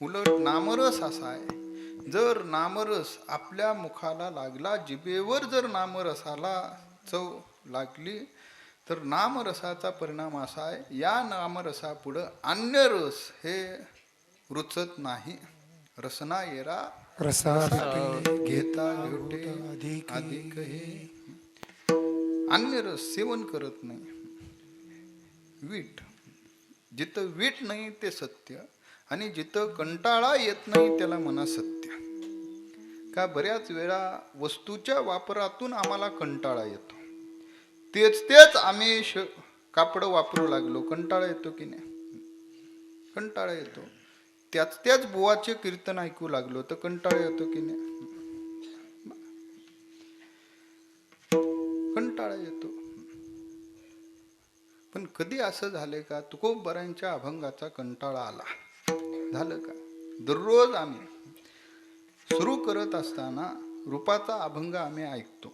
उलट नामरस असा आहे, जर नामरस आपल्या मुखाला लागला, जिभेवर जर नामरसाला चव लागली, तर नामरसाचा परिणाम असा आहे, या नामरसापुढं अन्य रस हे रुचत नाही. रसना येरा घेता घेते अधिक हे. अन्य रस सेवन करत नाही. वीट, जिथं वीट नाही ते सत्य, आणि जिथं कंटाळा येत नाही त्याला म्हणा सत्य. का बऱ्याच वेळा वस्तूच्या वापरातून आम्हाला कंटाळा येतो, तेच आम्ही कापड वापरू लागलो, कंटाळा येतो की नाही? कंटाळा येतो. त्याच बुवाचे कीर्तन ऐकू लागलो तर कंटाळा येतो की नाही? कंटाळा येतो. पण कधी असं झालंय का तुकोबरांच्या अभंगाचा कंटाळा आला? झालं का? दररोज आम्ही सुरू करत असताना रूपाचा अभंग आम्ही ऐकतो.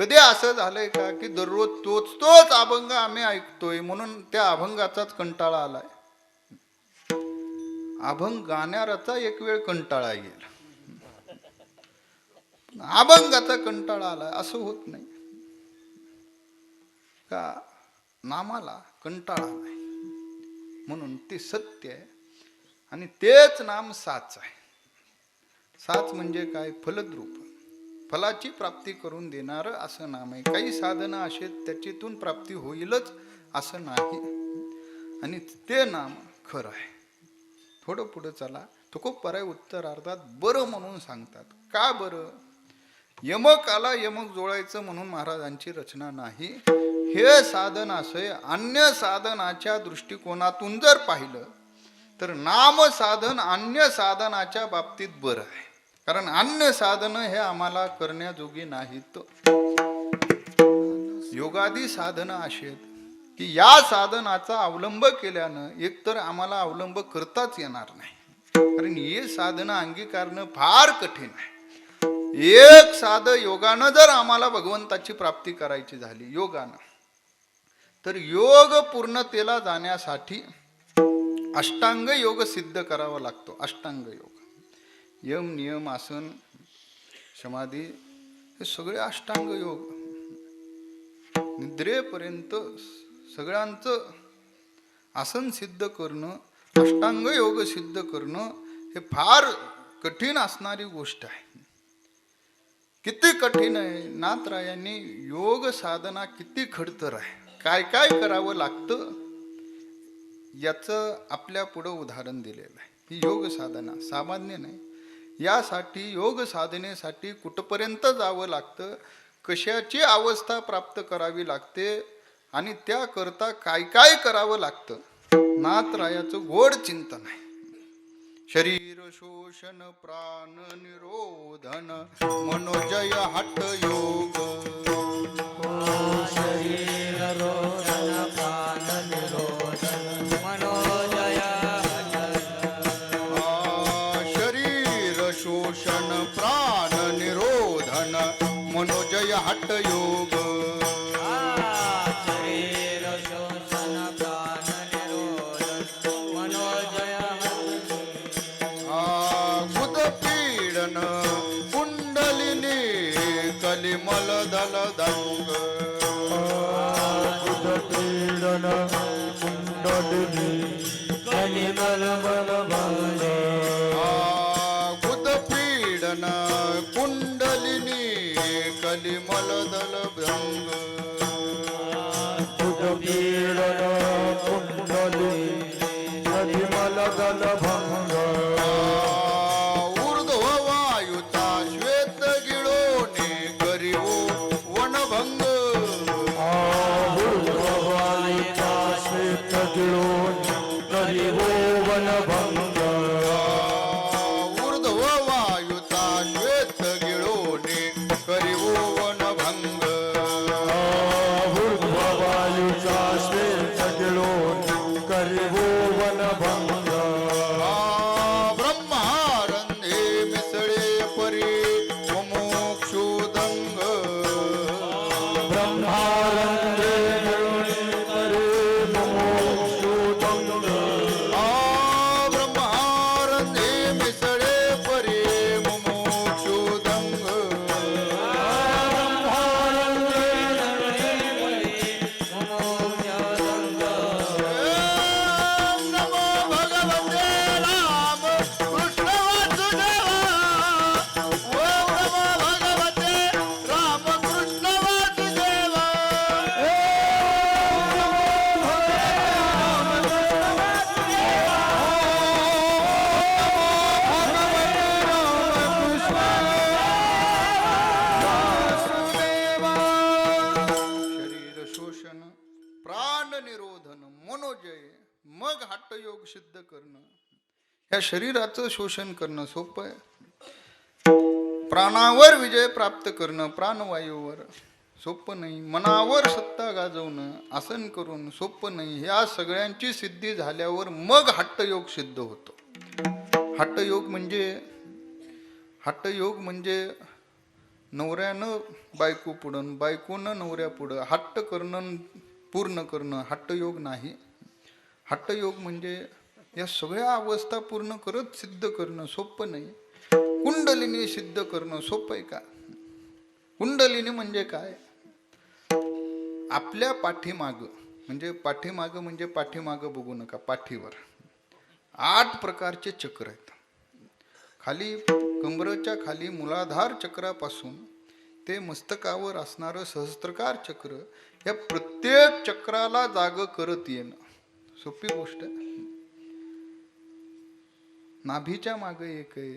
कधी असं झालंय का की दररोज तोच अभंग आम्ही ऐकतोय म्हणून त्या अभंगाचाच कंटाळा आलाय? अभंग गाण्याचा एक वेळ कंटाळा येईल, अभंगाचा कंटाळा आलाय असं होत नाही का? नामाला कंटाळा नाही, म्हणून ते सत्य आहे. आणि तेच नाम साच आहे. साच म्हणजे काय? फलद्रूप, फलाची प्राप्ती करून देणारं असं नाम आहे. काही साधनं असे त्याच्यातून प्राप्ती होईलच असं नाही, आणि ते नाम खरं आहे. थोडं पुढं चला, तुकोबराय उत्तरार्धात बरं म्हणून सांगतात. का बरं? यमक आला, यमक जोडायचं म्हणून महाराजांची रचना नाही. हे साधन असं अन्य साधनाच्या दृष्टिकोनातून जर पाहिलं तर नाम साधन अन्य साधनाच्या बाबतीत बरं आहे. कारण अन्य साधन हे आम्हाला करण्याजोगी नाहीत. योगादी साधनं अशी आहेत की या साधनाचा अवलंब केल्यानं एकतर आम्हाला अवलंब करताच येणार नाही, कारण हे साधनं अंगीकारणं फार कठीण आहे. एक साधं योगानं जर आम्हाला भगवंताची प्राप्ती करायची झाली योगानं, तर योग पूर्णतेला जाण्यासाठी अष्टांग योग सिद्ध करावा लागतो. अष्टांग योग, यम नियम आसन समाधी हे सगळे अष्टांग योग. निद्रेपर्यंत सगळ्यांचं आसन सिद्ध करणं, अष्टांग योग सिद्ध करणं हे फार कठीण असणारी गोष्ट आहे. किती कठीण आहे! नाथरायांनी योग साधना किती खडतर आहे, काय काय करावं लागतं याचं आपल्या पुढं उदाहरण दिलेलं आहे. ही योग साधना सामान्य नाही. यासाठी योग साधनेसाठी कुठपर्यंत जावं लागतं, कशाची अवस्था प्राप्त करावी लागते, आणि त्याकरता काय काय करावं लागतं, नाथरायाचं गोड चिंतन आहे. शरीर शोषण प्राण निरोधन मनोजय हठ योग. शरीर रोधन प्राण निरोधन मनोजय शरीर शोषण प्राण निरोधन मनोजय हठ योग. शरीर शोषण प्राण निरोधन मनोजय पीडन कुंडलिनी कलिमल दल दंग. पीडन कुंडलिनी कलिमल बल भंग. पीडन कुंडलिनी कलिमल दल भंग. पीडन कुंडलिनी कलिमल दल भंग. ऊर्ध्व वायुता श्वेत गिळोने करिवो वनभंग. वायुता श्वेत गिळोने करिवो वनभंग. ऊर्ध्व वायुता श्वेत गिळोने करिवो वनभंग. योग सिद्ध करणं, या शरीराचं शोषण करणं सोपं आहे. प्राणावर विजय प्राप्त करणं प्राणवायूवर सोपं नाही. मनावर सत्ता गाजवणं आसन करून सोपं नाही. या सगळ्यांची सिद्धी झाल्यावर मग हट्टयोग सिद्ध होतो. हट्टयोग म्हणजे नवऱ्यानं बायको पुढं, बायकोनं नवऱ्या पुढं हट्ट करणं, पूर्ण करणं हट्टयोग नाही. हट्टयोग म्हणजे या सगळ्या अवस्था पूर्ण करत सिद्ध करणं सोपं नाही. कुंडलिनी सिद्ध करणं सोपं आहे का? कुंडलिनी म्हणजे काय? आपल्या पाठीमाग म्हणजे पाठीमागं बघू नका, पाठीवर 8 प्रकारचे चक्र आहेत. खाली कमरेच्या खाली मूलाधार चक्रापासून ते मस्तकावर असणारं सहस्त्रकार चक्र, या प्रत्येक चक्राला जाग करत येणं सोपी गोष्ट आहे. नाभीच्या मागे एक आहे,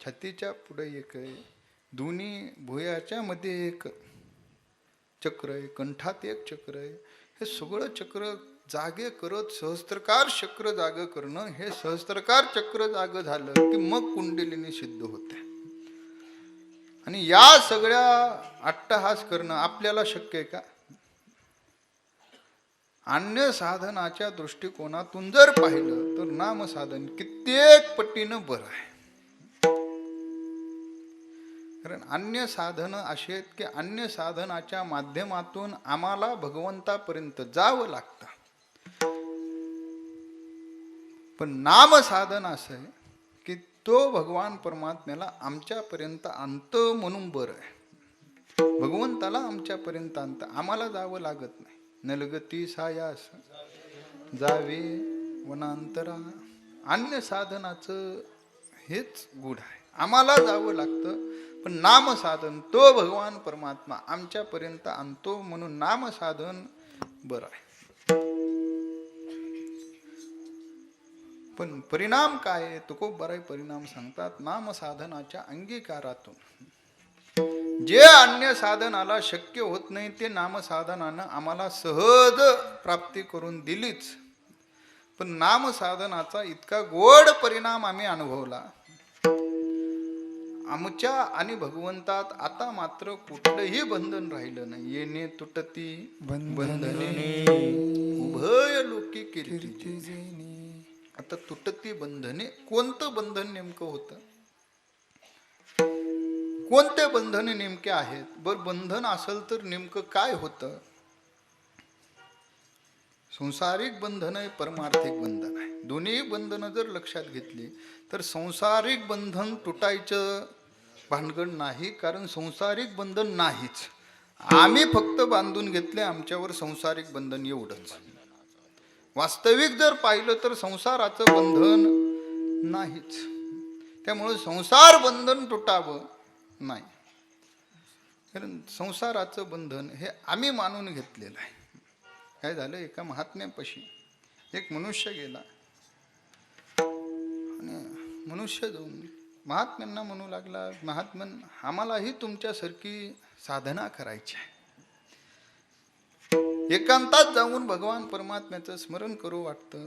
छातीच्या पुढे एक आहे, दोन्ही भुयाच्या मध्ये एक चक्र आहे, कंठात एक चक्र आहे. हे सगळं चक्र जागे करत सहस्त्रकार चक्र जाग करणं. हे सहस्त्रकार चक्र जाग झालं की मग कुंडलिनी सिद्ध होते. आणि या सगळ्या अट्टहास करणं आपल्याला शक्य आहे का? अन्य साधनाच्या दृष्टिकोनातून जर पाहिलं तर नामसाधन कित्येक पटीनं बरं आहे. कारण अन्य साधनं अशी आहेत की अन्य साधनाच्या माध्यमातून आम्हाला भगवंतापर्यंत जावं लागतं. पण नामसाधन असं आहे की तो भगवान परमात्म्याला आमच्यापर्यंत आणतं म्हणून बरं आहे. भगवंताला आमच्यापर्यंत आणतं, आम्हाला जावं लागत नाही. नलगती सायास जावे वनांतरा. अन्य साधनाचं हेच गुढ आहे, आम्हाला जावं लागतं. पण नामसाधन तो भगवान परमात्मा आमच्यापर्यंत आणतो म्हणून नामसाधन बरं आहे. पण परिणाम काय आहे? तुकोबाराय परिणाम सांगतात. नामसाधनाच्या अंगीकारातून जे अन्य साधनाला शक्य होत नाही ते नामसाधनानं आम्हाला सहज प्राप्ती करून दिलीच. पण नामसाधनाचा इतका गोड परिणाम आम्ही अनुभवला. आमच्या आणि भगवंतात आता मात्र कुठलंही बंधन राहिलं नाही. येणे तुटती बंधने उभय लोकी कीर्ती. आता तुटती बंधने. कोणतं बंधन नेमकं होतं? कोणते बंधने नेमके आहेत? बर बंधन असेल तर नेमकं काय होतं? संसारिक बंधन आहे, परमार्थिक बंधन आहे. दोन्ही बंधनं जर लक्षात घेतली तर संसारिक बंधन तुटायचं भानगड नाही. कारण संसारिक बंधन नाहीच. आम्ही फक्त बांधून घेतले आमच्यावर संसारिक बंधन, एवढंच. वास्तविक जर पाहिलं तर संसाराचं बंधन नाहीच. त्यामुळे संसार बंधन तुटावं नाही. कारण संसाराचं बंधन हे आम्ही मानून घेतलेलं आहे. काय झालं, एका महात्म्यापाशी एक मनुष्य गेला आणि मनुष्य जाऊन महात्म्यांना म्हणू लागला, महात्मन आम्हालाही तुमच्यासारखी साधना करायची आहे. एकांतात जाऊन भगवान परमात्म्याचं स्मरण करू वाटतं.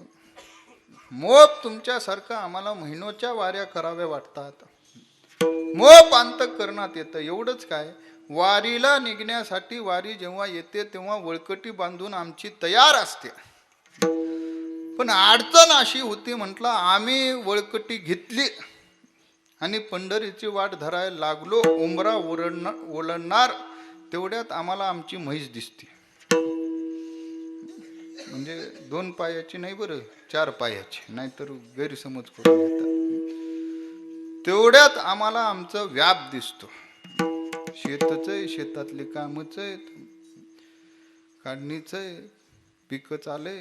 मोप तुमच्यासारखं आम्हाला महिनोच्या वाऱ्या कराव्या वाटतात. मोप अंतःकरणात येतं. एवढंच काय, वारीला निघण्यासाठी वारी जेव्हा येते तेव्हा वळकटी बांधून आमची तयार असते. पण अडचण अशी होती, म्हटलं आम्ही वळकटी घेतली आणि पंढरीची वाट धरायला लागलो. उंबरा ओलांडणार तेवढ्यात आम्हाला आमची म्हैस दिसते. म्हणजे 2 पायाची नाही बरं, 4 पायाची, नाहीतर गैरसमज करून येतात. तेवढ्यात आम्हाला आमचा व्याप दिसतो. शेतच आहे, शेतातले कामच आहेत, काढणीच आहे, पिकं चाले.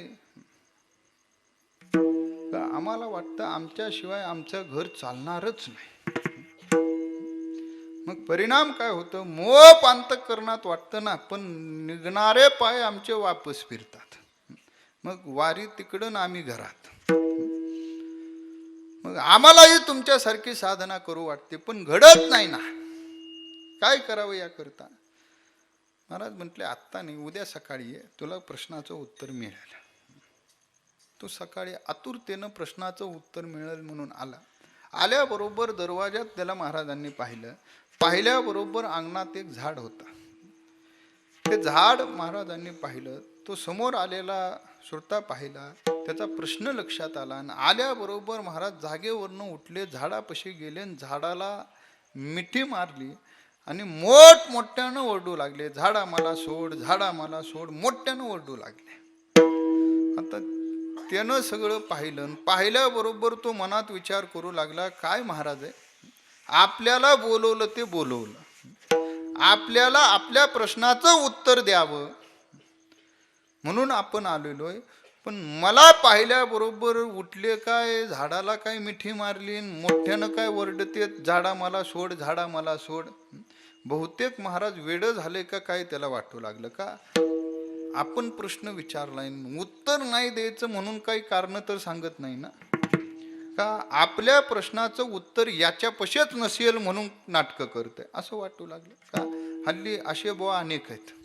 आम्हाला वाटतं आमच्याशिवाय आमचं घर चालणारच नाही. मग परिणाम काय होतं? मोप अंतःकरणात वाटतं ना, पण निघणारे पाय आमचे वापस फिरतात. मग वारी तिकडं ना आम्ही घरात. मग आम्हालाही तुमच्यासारखी साधना करू वाटते, पण घडत नाही ना. काय करावं याकरता? महाराज म्हटले, आत्ता नाही, उद्या सकाळी ये, तुला प्रश्नाचं उत्तर मिळेल. तो सकाळी आतुरतेनं प्रश्नाचं उत्तर मिळेल म्हणून आला. आल्याबरोबर दरवाजात त्याला महाराजांनी पाहिलं. पाहिल्याबरोबर अंगणात एक झाड होता. ते झाड महाराजांनी पाहिलं. तो समोर आलेला श्रोता पाहिला. त्याचा प्रश्न लक्षात आला आणि आल्याबरोबर महाराज जागेवरनं उठले, झाडापाशी गेले आणि झाडाला मिठी मारली आणि मोठमोठ्यानं ओरडू लागले, झाडा मला सोड, झाडा मला सोड, मोठ्यानं ओरडू लागले. आता त्यानं सगळं पाहिलं. पाहिल्याबरोबर तो मनात विचार करू लागला, काय महाराज आहे, आपल्याला बोलवलं ते बोलवलं, आपल्याला आपल्या प्रश्नाचं उत्तर द्यावं म्हणून आपण आलेलोय, पण मला पाहिल्याबरोबर उठले काय, झाडाला काय मिठी मारली, मोठ्यानं काय ओरडते, झाडा मला सोड, झाडा मला सोड. बहुतेक महाराज वेड झाले का काय त्याला वाटू लागलं. का आपण प्रश्न विचारलाय, उत्तर नाही द्यायचं म्हणून काही कारण तर सांगत नाही ना. का आपल्या प्रश्नाचं उत्तर याच्या पशीच नसेल म्हणून नाटकं करतंय असं वाटू लागलं. का हल्ली असे बुवा अनेक आहेत.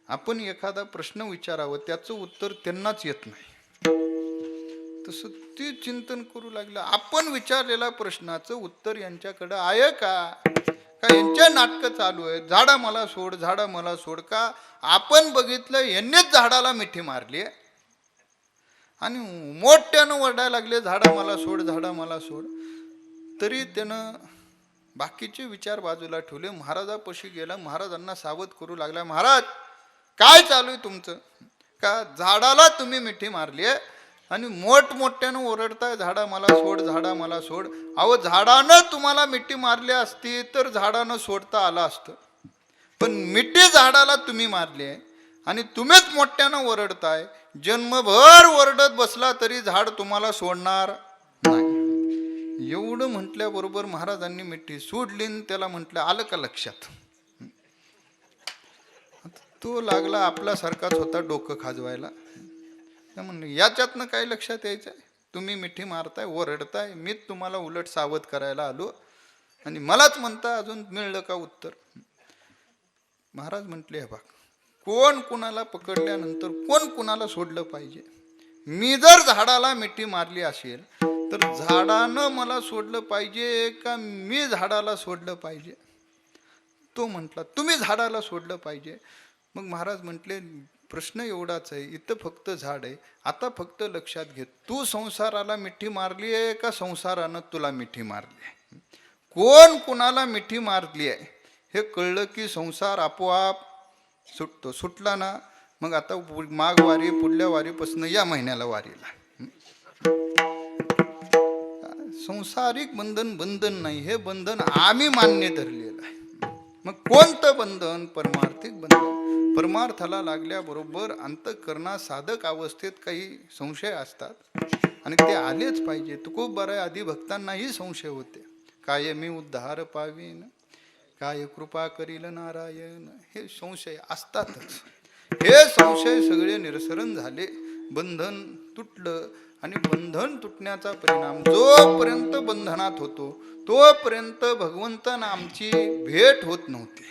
आपण एखादा प्रश्न विचारावं, त्याचं उत्तर त्यांनाच येत नाही, तसं ते चिंतन करू लागलं. आपण विचारलेल्या प्रश्नाचं उत्तर यांच्याकडं आहे का, का यांच्या नाटकं चालू आहे, झाडा मला सोड, झाडा मला सोड. का आपण बघितलं यांनीच झाडाला मिठी मारली आणि मोठ्यानं ओरडायला लागले, झाडा मला सोड, झाडा मला सोड. तरी त्यानं बाकीचे विचार बाजूला ठेवले. महाराजापाशी गेला, महाराजांना सावध करू लागला, महाराज काय चालू आहे तुमचं, का झाडाला तुम्ही मिठी मारली आहे आणि मोठमोठ्यानं ओरडताय, झाडा मला सोड, झाडा मला सोड. अहो झाडानं तुम्हाला मिठी मारली असती तर झाडानं सोडता आलं असतं, पण मिठी झाडाला तुम्ही मारली आहे आणि तुम्हीच मोठ्यानं ओरडताय. जन्मभर ओरडत बसला तरी झाड तुम्हाला सोडणार नाही. एवढं म्हटल्याबरोबर महाराजांनी मिठी सोडली. त्याला म्हटलं, आलं का लक्षात. तो लागला आपल्यासारखाच होता डोकं खाजवायला. म्हणलं, याच्यातनं काय लक्षात यायचं आहे, तुम्ही मिठी मारताय, ओरडताय, मीच तुम्हाला उलट सावध करायला आलो आणि मलाच म्हणता अजून मिळलं का उत्तर. महाराज म्हटले, हे बघ, कोण कुणाला पकडल्यानंतर कोण कुणाला सोडलं पाहिजे. मी जर झाडाला मिठी मारली असेल तर झाडानं मला सोडलं पाहिजे का मी झाडाला सोडलं पाहिजे. तो म्हटला, तुम्ही झाडाला सोडलं पाहिजे. मग महाराज म्हटले, प्रश्न एवढाच आहे, इथं फक्त झाड आहे. आता फक्त लक्षात घे, तू संसाराला मिठी मारली आहे का संसारानं तुला मिठी मारली आहे. कोण कुणाला मिठी मारली आहे हे कळलं की संसार आपोआप सुटतो. सुटला ना मग आता माघ वारी, पुढल्या वारीपासून या महिन्याला वारीला. संसारिक बंधन नाही, हे बंधन आम्ही मान्य धरलेलं आहे. मग कोणतं बंधन, परमार्थिक बंधन. परमार्थाला लागल्याबरोबर अंतःकरणात साधक अवस्थेत काही संशय असतात आणि ते आलेच पाहिजे. तुकोबाराय आदी भक्तांनाही संशय होते, काय मी उद्धार पावीन, काय कृपा करील नारायण, हे संशय असतातच. हे संशय सगळे निरसरण झाले, बंधन तुटलं. आणि बंधन तुटण्याचा परिणाम, जोपर्यंत बंधनात होतो तोपर्यंत भगवंतांना आमची भेट होत नव्हती.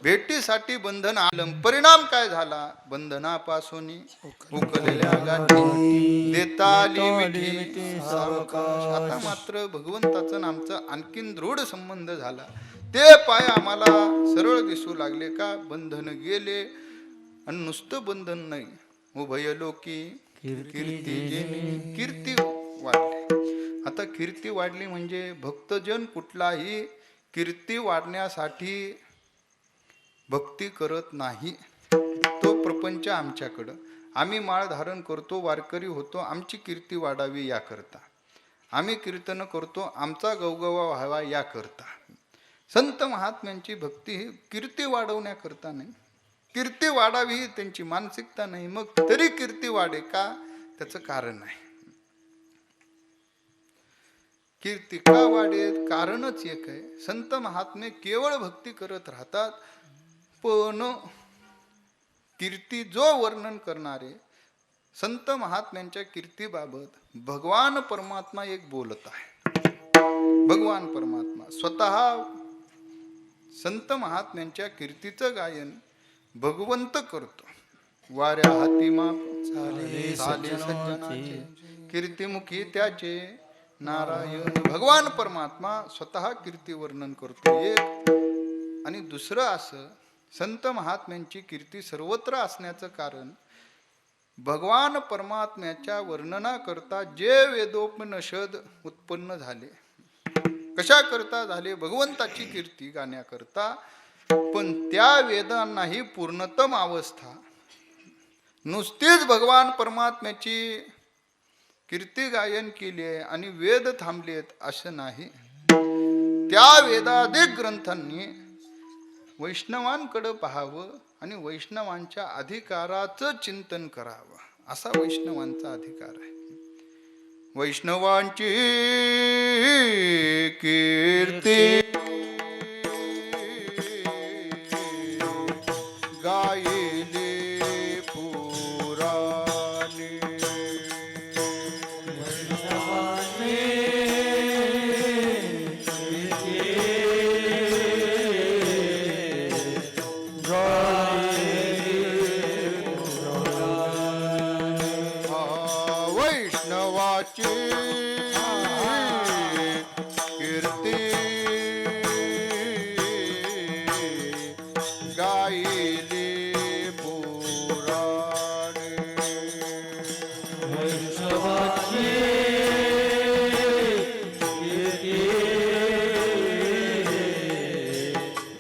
भेटीसाठी बंधन आलं, परिणाम काय झाला, बंधनापासून उकलेल्या गाठी देता आली मिठी सावकाश. आता मात्र भगवंताचं आमचं आणखीन दृढ संबंध झाला. ते पाय आम्हाला सरळ दिसू लागले. का बंधन गेले आणि नुसतं बंधन नाही, उभय लोकी कीर्ती वाढली. आता कीर्ती वाढली म्हणजे भक्तजन कुठलाही कीर्ती वाढण्यासाठी भक्ती करत नाही. तो प्रपंच आमच्याकडं, आम्ही माळ धारण करतो, वारकरी होतो, आमची कीर्ती वाढावी याकरता. आम्ही कीर्तन करतो, आमचा गवगवा व्हावा याकरता. संत महात्म्यांची भक्ती ही कीर्ती वाढवण्याकरता नाही, कीर्ती वाढावी ही त्यांची मानसिकता नाही. मग तरी कीर्ती वाढे का, त्याचं कारण आहे. कीर्ती का वाढेल, कारणच एक आहे. संत महात्मे केवळ भक्ती करत राहतात, पण कीर्ती जो वर्णन करणारे संत महात्म्यांच्या कीर्तीबाबत भगवान परमात्मा एक बोलत आहे. भगवान परमात्मा स्वतः संत महात्म्यांच्या कीर्तीचं गायन भगवंत करतो. वाऱ्या हाती माप चाले सज्जनाचे कीर्तिमुखी त्याचे नारायण. भगवान परमात्मा स्वतः कीर्ती वर्णन करतो एक. आणि दुसरं असं, संत महात्म्यांची कीर्ती सर्वत्र असण्याचं कारण भगवान परमात्म्याच्या वर्णनाकरता जे वेदोपनिषद उत्पन्न झाले. कशा करता झाले? भगवंताची कीर्ती गाण्याकरता. पण त्या वेदांनाही पूर्णतम अवस्था नुसतीच भगवान परमात्म्याची कीर्ती गायन केली आहे आणि वेद थांबलेत असं नाही. त्या वेदाधिक ग्रंथांनी वैष्णवांकडे पाहावं आणि वैष्णवांच्या अधिकाराचं चिंतन करावं. असा वैष्णवांचा अधिकार आहे. वैष्णवांची कीर्ती गायले पुराणे. वैष्णवाची कीर्ती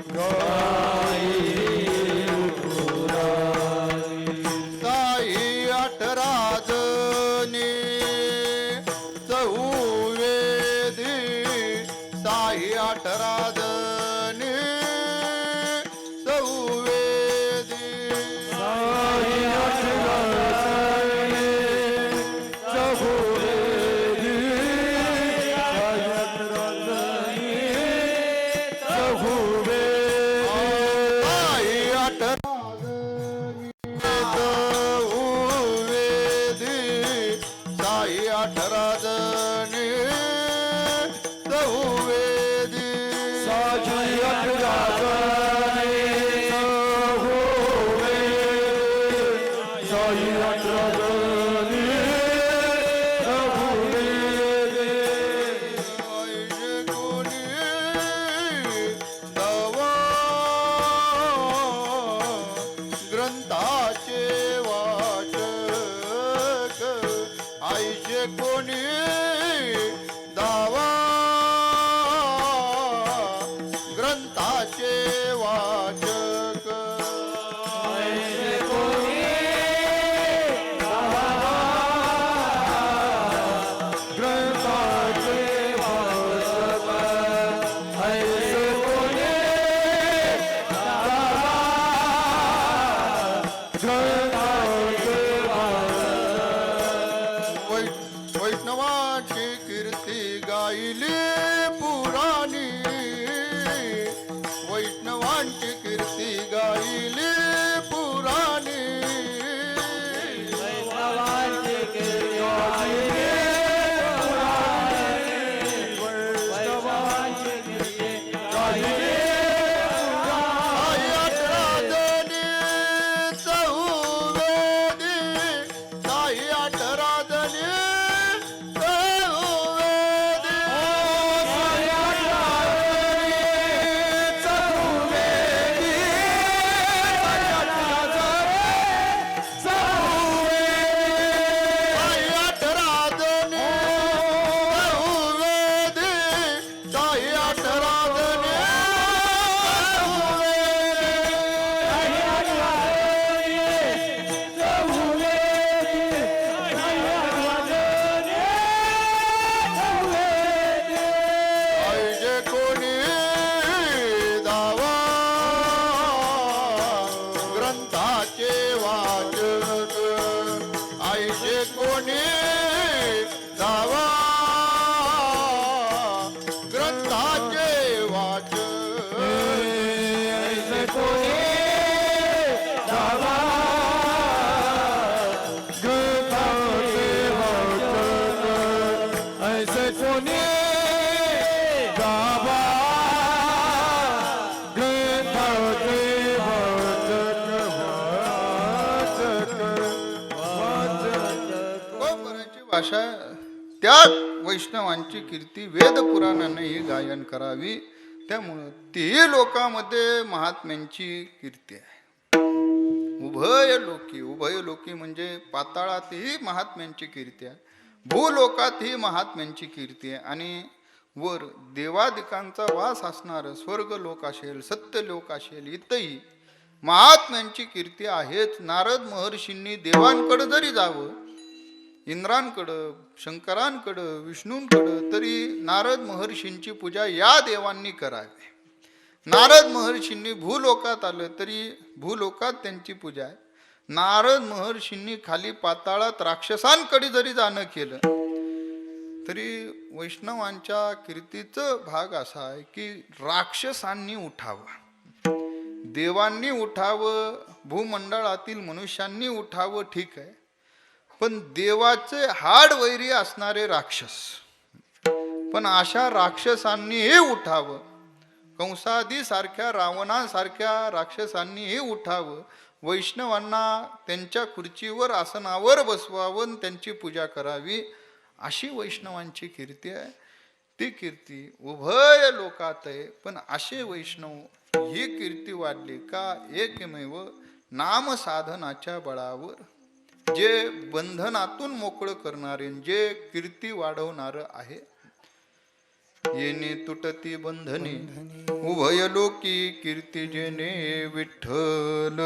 गायली पुराणे. साई अठराजनी चहुवेदी, साई अठराजनी चहुवेदी. साई अठराजनी चहुवेदी, साई अठराजनी चहुवेदी. ऐसे कोणी दवा ग्रंथाचे वाचक, ऐसे कोणी दावा ग्रंथाचे वाचक. वैष्णवाची कीर्ती गायली पुराणी. वैष्णवांची कीर्ती गायली पुराणी. वैष्णवांची कीर्ती वैष्णवांची कीर्ती साई अठराजनी चहुवेदी, साई अठराजनी चहुवेदी. अशा त्या वैष्णवांची कीर्ती वेद पुराणानेही गायन करावी. त्यामुळं तेही लोकांमध्ये महात्म्यांची कीर्ती आहे. उभय लोकी म्हणजे पाताळातही महात्म्यांची कीर्ती आहे, भूलोकातही महात्म्यांची कीर्ती आहे, आणि वर देवादिकांचा वास असणार स्वर्ग लोक असेल, सत्य लोक असेल, इथंही महात्म्यांची कीर्ती आहेच. नारद महर्षींनी देवांकडे जरी जावं, इंद्रांकडं, शंकरांकडं, विष्णूंकडं, तरी नारद महर्षींची पूजा या देवांनी करावी. नारद महर्षींनी भूलोकात आलं तरी भूलोकात त्यांची पूजा आहे. नारद महर्षींनी खाली पाताळात राक्षसांकडे जरी जाणं केलं तरी वैष्णवांच्या कीर्तीचं भाग असा आहे की राक्षसांनी उठावं, देवांनी उठावं, भूमंडळातील मनुष्यांनी उठावं, ठीक आहे, पण देवाचे हाड वैरी असणारे राक्षस, पण अशा राक्षसांनीही उठावं, कंसादी सारख्या, रावणासारख्या राक्षसांनीही उठावं, वैष्णवांना त्यांच्या खुर्चीवर, आसनावर बसवावं, त्यांची पूजा करावी, अशी वैष्णवांची कीर्ती आहे. ती कीर्ती उभय लोकात आहे. पण असे वैष्णव ही कीर्ती वाढली का एकमेव नामसाधनाच्या बळावर, जे बंधनातून मोकळं करणारे, जे कीर्ती वाढवणार आहे. येणे तुटती बंधने उभय लोकी कीर्ती जेने विठ्ठल.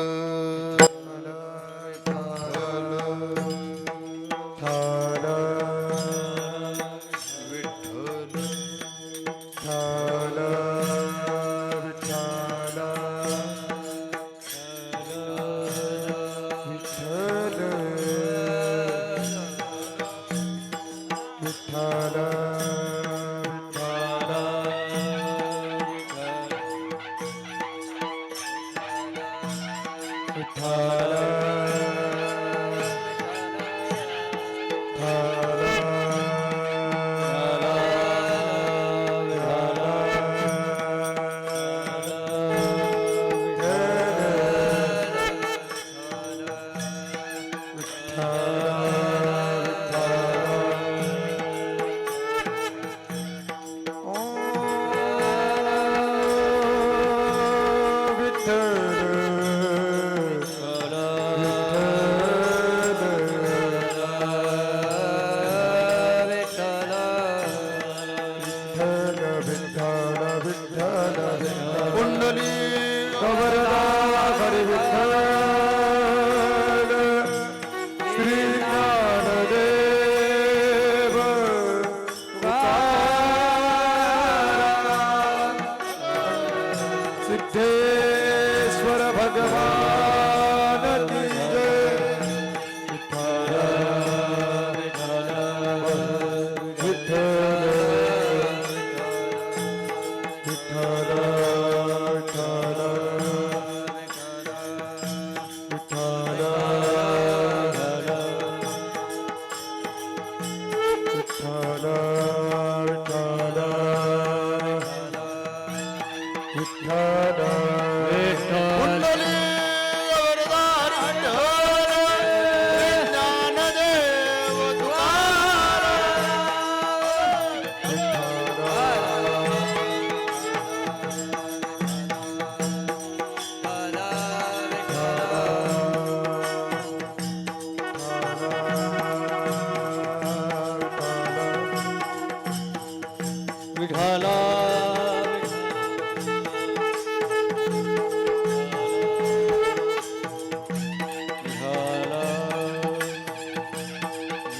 सिद्धेश्वर भगवान की जय. विठ्ठल विठ्ठल विठ्ठल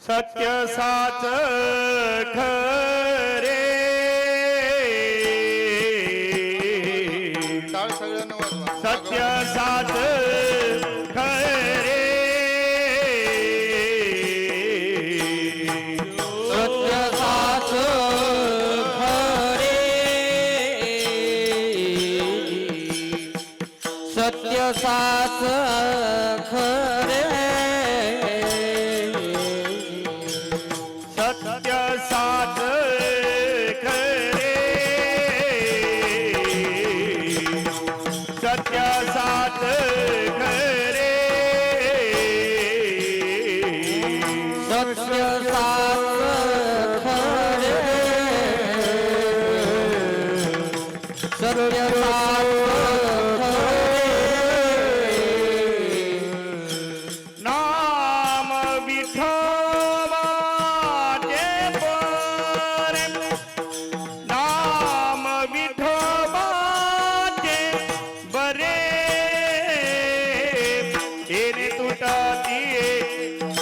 सत्य साच खरे टाळ सगळ्यांना वाजवा. सत्य साच खरे सत्य साच खरे सत्य साच खरे सत्य साच खरे सत्य साच खरे सत्य साच खरे सत्य साच खरे नाम विठोबाचे परे नाम विठोबाचे बरे येणे तुटती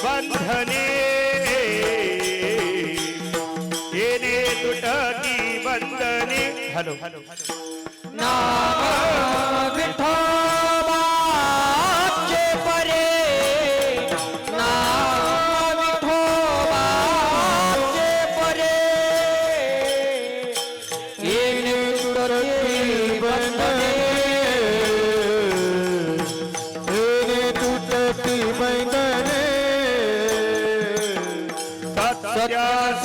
बंधने येणे तुटती बंधने हॅलो नाम विठोबाचे परे नाम विठोबाचे परे येणे तुटती बंधने येणे तुटती बंधने सत्य साच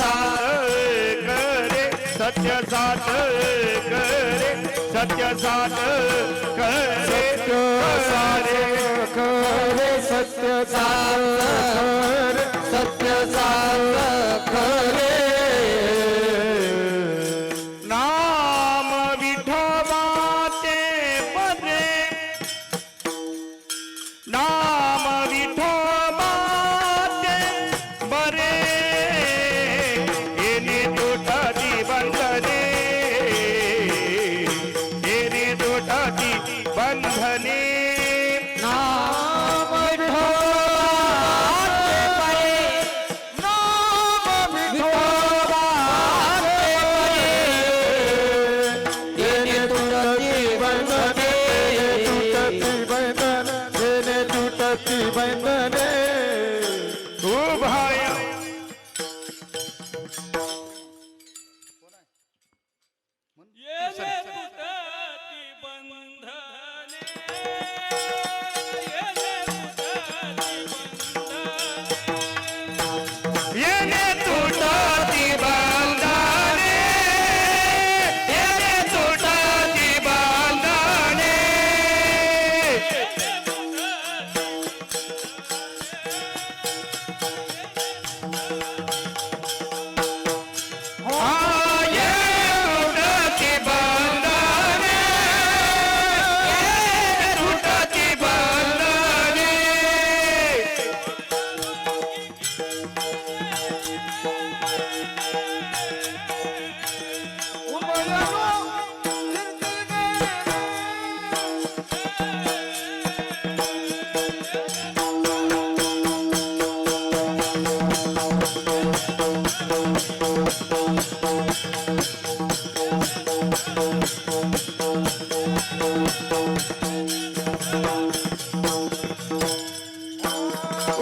करे सत्य साच करे सत्य साच करे सारे खरे सत्य सार सत्य साच खरे नाम विठोबाचे बरे नाम विठोबाचे बरे येणे तुटती बंधने येणे तुटती बंधने नाम विठोबाचे परे नाम विठोबाचे परे येणे तुटती बंधने तुटती बंधन येणे तुटती बंधने उभय येणे तुटती बंधने येणे तुटती बंधने तुटती बंधने तुटती बंधने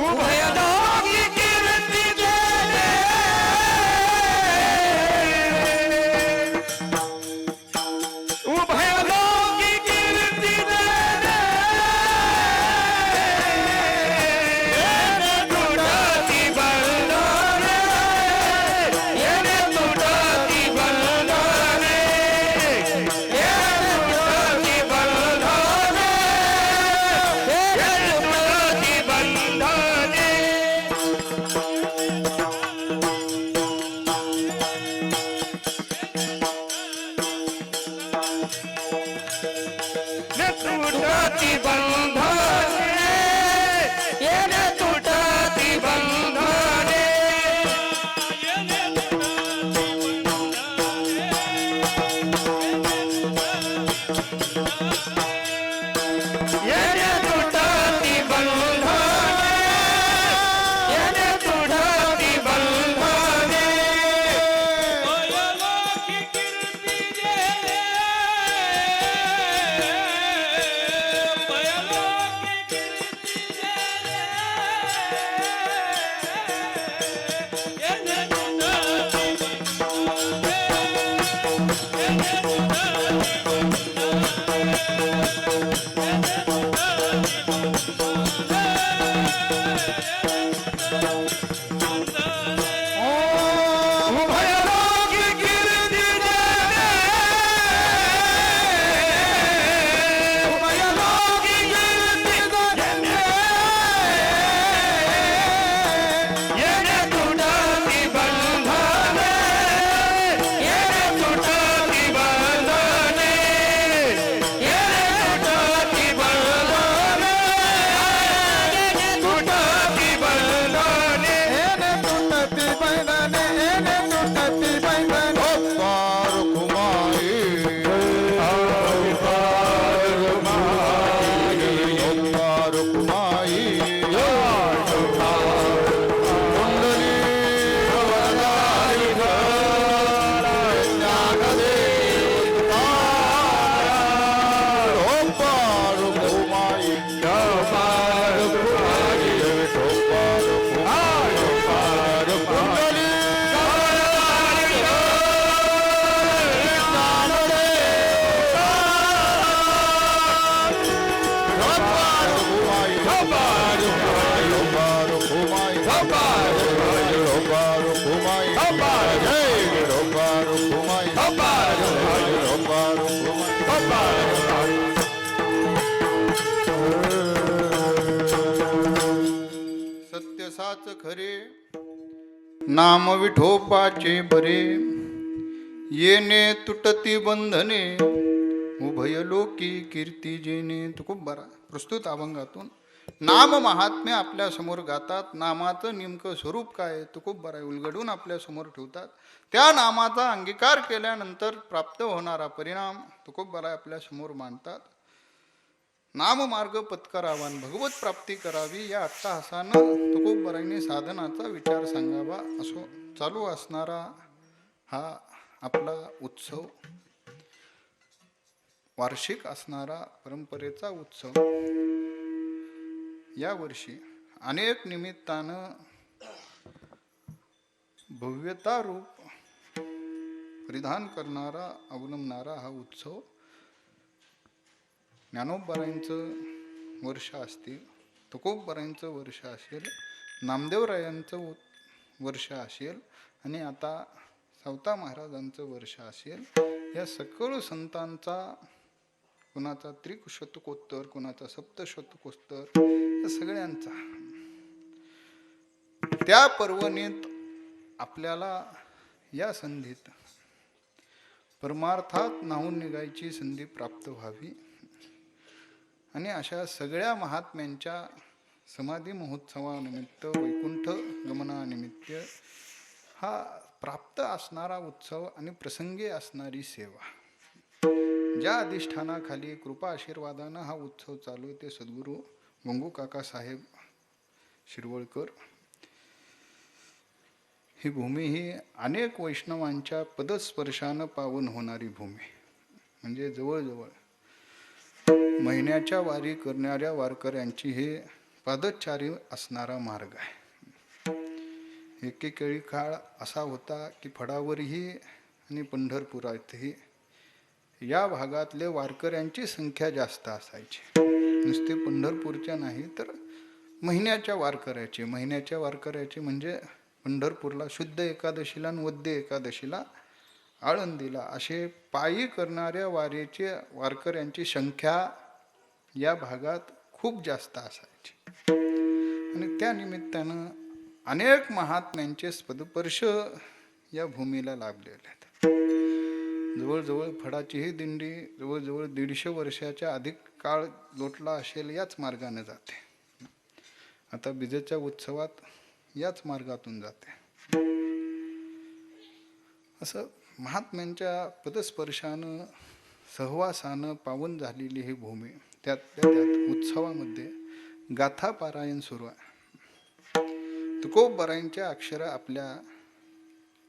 उभय दोघी कीर्ती गेले उभय दोघी कीर्ती गेले येणे तुटती बंधने येणे तुटती बंधने येणे तुटती बंधने येणे तुटती बंधने तुटती बंधने येणे तुटती बंधने येणे तुटती बंधने हाच खरे नाम विठोबाचे बरे येणे तुटती बंधने उभय लोकी कीर्ती जेणे. तो खूप बरा प्रस्तुत अभंगातून नाम महात्म्य आपल्या समोर गातात. नामाचं नेमकं स्वरूप काय आहे तो खूप बरा उलगडून आपल्या समोर ठेवतात. त्या नामाचा अंगीकार केल्यानंतर प्राप्त होणारा परिणाम तो खूप बरा आपल्या समोर मांडतात. नाममार्ग पत्करावा भगवत प्राप्ती करावी या अट्टहासानं तुकोबराईने साधनाचा विचार सांगावा. असो चालू असणारा हा आपला उत्सव, वार्षिक असणारा परंपरेचा उत्सव, यावर्षी अनेक निमित्तानं भव्यता रूप परिधान करणारा अवलंबणारा हा उत्सव ज्ञानोबरायांचं वर्ष असतील, तुकोबरायांचं वर्ष असेल, नामदेवरायांचं वर्ष असेल आणि आता सावता महाराजांचं वर्ष असेल. या सकळ संतांचा कुणाचा त्रिशतकोत्तर, कुणाचा सप्तशतकोत्तर, या सगळ्यांचा त्या पर्वणीत आपल्याला या संधीत परमार्थात न्हाऊन निघायची संधी प्राप्त व्हावी आणि अशा सगळ्या महात्म्यांच्या समाधी महोत्सवानिमित्त, वैकुंठ गमनानिमित्त हा प्राप्त असणारा उत्सव आणि प्रसंगी असणारी सेवा, ज्या अधिष्ठानाखाली कृपा आशीर्वादानं हा उत्सव चालू आहे ते सद्गुरू गंगू काका साहेब शिरवळकर. ही भूमी ही अनेक वैष्णवांच्या पदस्पर्शानं पावन होणारी भूमी, म्हणजे जवळजवळ महिन्याच्या वारी करणाऱ्या वारकऱ्यांची हे पादचारी असणारा मार्ग आहे. एकेकाळी काळ असा होता की फडावरही आणि पंढरपुरातही या भागातले वारकऱ्यांची संख्या जास्त असायची. नुसते पंढरपूरच्या नाही तर महिन्याच्या वारकऱ्याचे म्हणजे पंढरपूरला शुद्ध एकादशीला आणि वद्य एकादशीला आळंदीला असे पायी करणाऱ्या वारकऱ्यांची संख्या या भागात खूप जास्त असायची आणि त्या निमित्तानं अनेक महात्म्यांचे पदस्पर्श या भूमीला लाभलेले आहेत. जवळजवळ फडाचीही दिंडी जवळजवळ 150 वर्षाच्या अधिक काळ लोटला असेल याच मार्गाने जाते. आता बिजेच्या उत्सवात याच मार्गातून जाते. असं महात्म्यांच्या पदस्पर्शानं सहवासानं पावन झालेली ही भूमी. त्यात उत्सवामध्ये गाथा पारायण सुरू आहे. तुकोबरायांच्या अक्षर आपल्या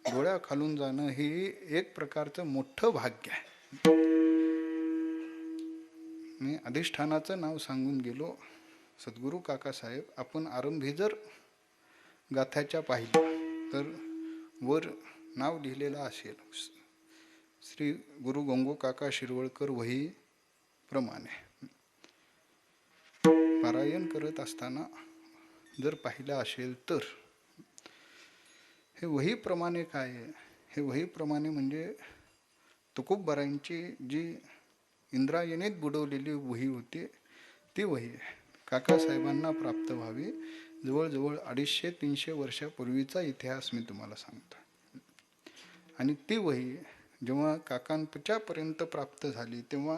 डोळ्या खालून जाणं ही एक प्रकारचं मोठं भाग्य आहे. मी अधिष्ठानाचं नाव सांगून गेलो, सद्गुरू काकासाहेब. आपण आरंभी जर गाथ्याच्या पाहिलं तर वर नाव लिहिलेलं असेल श्री गुरु गंगू काका शिरवळकर वही प्रमाणे. पारायण करत असताना जर पाहिलं असेल तर हे वहीप्रमाणे काय आहे? हे वहीप्रमाणे म्हणजे तुकोबरायांची जी इंद्रायणीत बुडवलेली वही होती ती वही काकासाहेबांना प्राप्त व्हावी. जवळजवळ 250-300 वर्षापूर्वीचा इतिहास मी तुम्हाला सांगतो. आणि ती वही जेव्हा काकांपर्यंत प्राप्त झाली तेव्हा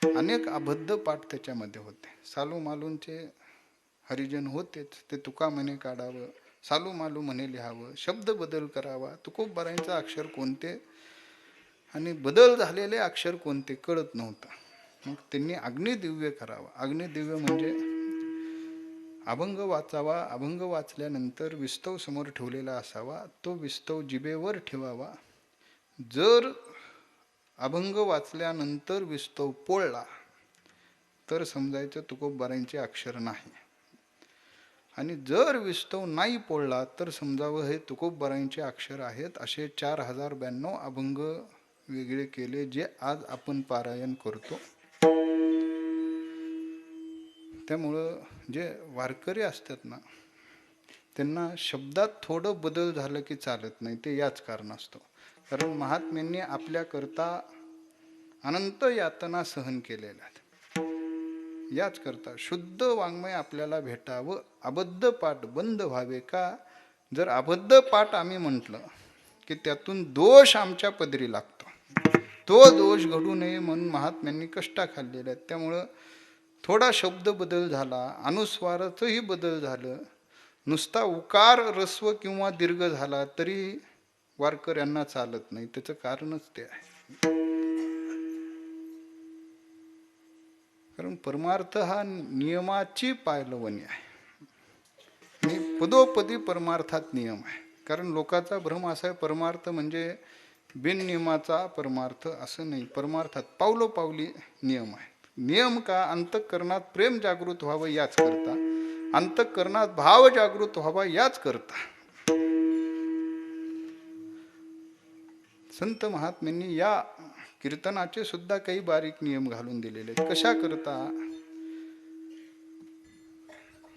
अनेक अबद्ध पाठ त्याच्यामध्ये होते. सालू मालूंचे हरिजन होतेच, ते तुका म्हणे काढावं, सालू मालू म्हणे लिहावं, शब्द बदल करावा, तुकोबरायांचं अक्षर कोणते आणि बदल झालेले अक्षर कोणते कळत नव्हतं. मग त्यांनी अग्निदिव्य करावा. अग्निदिव्य म्हणजे अभंग वाचावा, अभंग वाचल्यानंतर विस्तव समोर ठेवलेला असावा, तो विस्तव जिभेवर ठेवावा. जर अभंग वाचल्यानंतर विस्तव पोळला तर समजायचं तुकोबरायांचे अक्षर नाही, आणि जर विस्तव नाही पोळला तर समजावं हे तुकोबरायांचे अक्षर आहेत. असे 4092 अभंग वेगळे केले जे आज आपण पारायण करतो. त्यामुळं जे वारकरी असतात ना त्यांना शब्दात थोडं बदल झालं की चालत नाही. ते याच कारणास्तव, कारण महात्म्यांनी आपल्याकरता अनंत यातना सहन केलेल्या आहेत. याच करता शुद्ध वाङ्मय आपल्याला भेटावं, अबद्ध पाठ बंद व्हावे. का? जर अबद्ध पाठ आम्ही म्हटलं की त्यातून दोष आमच्या पदरी लागतो. तो दोष घडू नये म्हणून महात्म्यांनी कष्टा खाल्लेल्या आहेत. त्यामुळं थोडा शब्द बदल झाला, अनुस्वाराचंही बदल झालं, नुसता उकार रस्व किंवा दीर्घ झाला तरी वारकऱ्यांना चालत नाही. त्याचं कारणच ते आहे. कारण परमार्थ हा नियमाची पायलवणी आहे आणि पदोपदी परमार्थात नियम आहे. कारण लोकांचा भ्रम असा आहे परमार्थ म्हणजे बिननियमाचा परमार्थ, असं नाही. परमार्थात पावलोपावली नियम आहेत. नियम का? अंतःकरणात प्रेम जागृत व्हावं याच करता, अंतःकरणात भाव जागृत व्हावा याच करता. संत महात्म्यांनी या कीर्तनाचे सुद्धा काही बारीक नियम घालून दिलेले आहेत. कशा करता?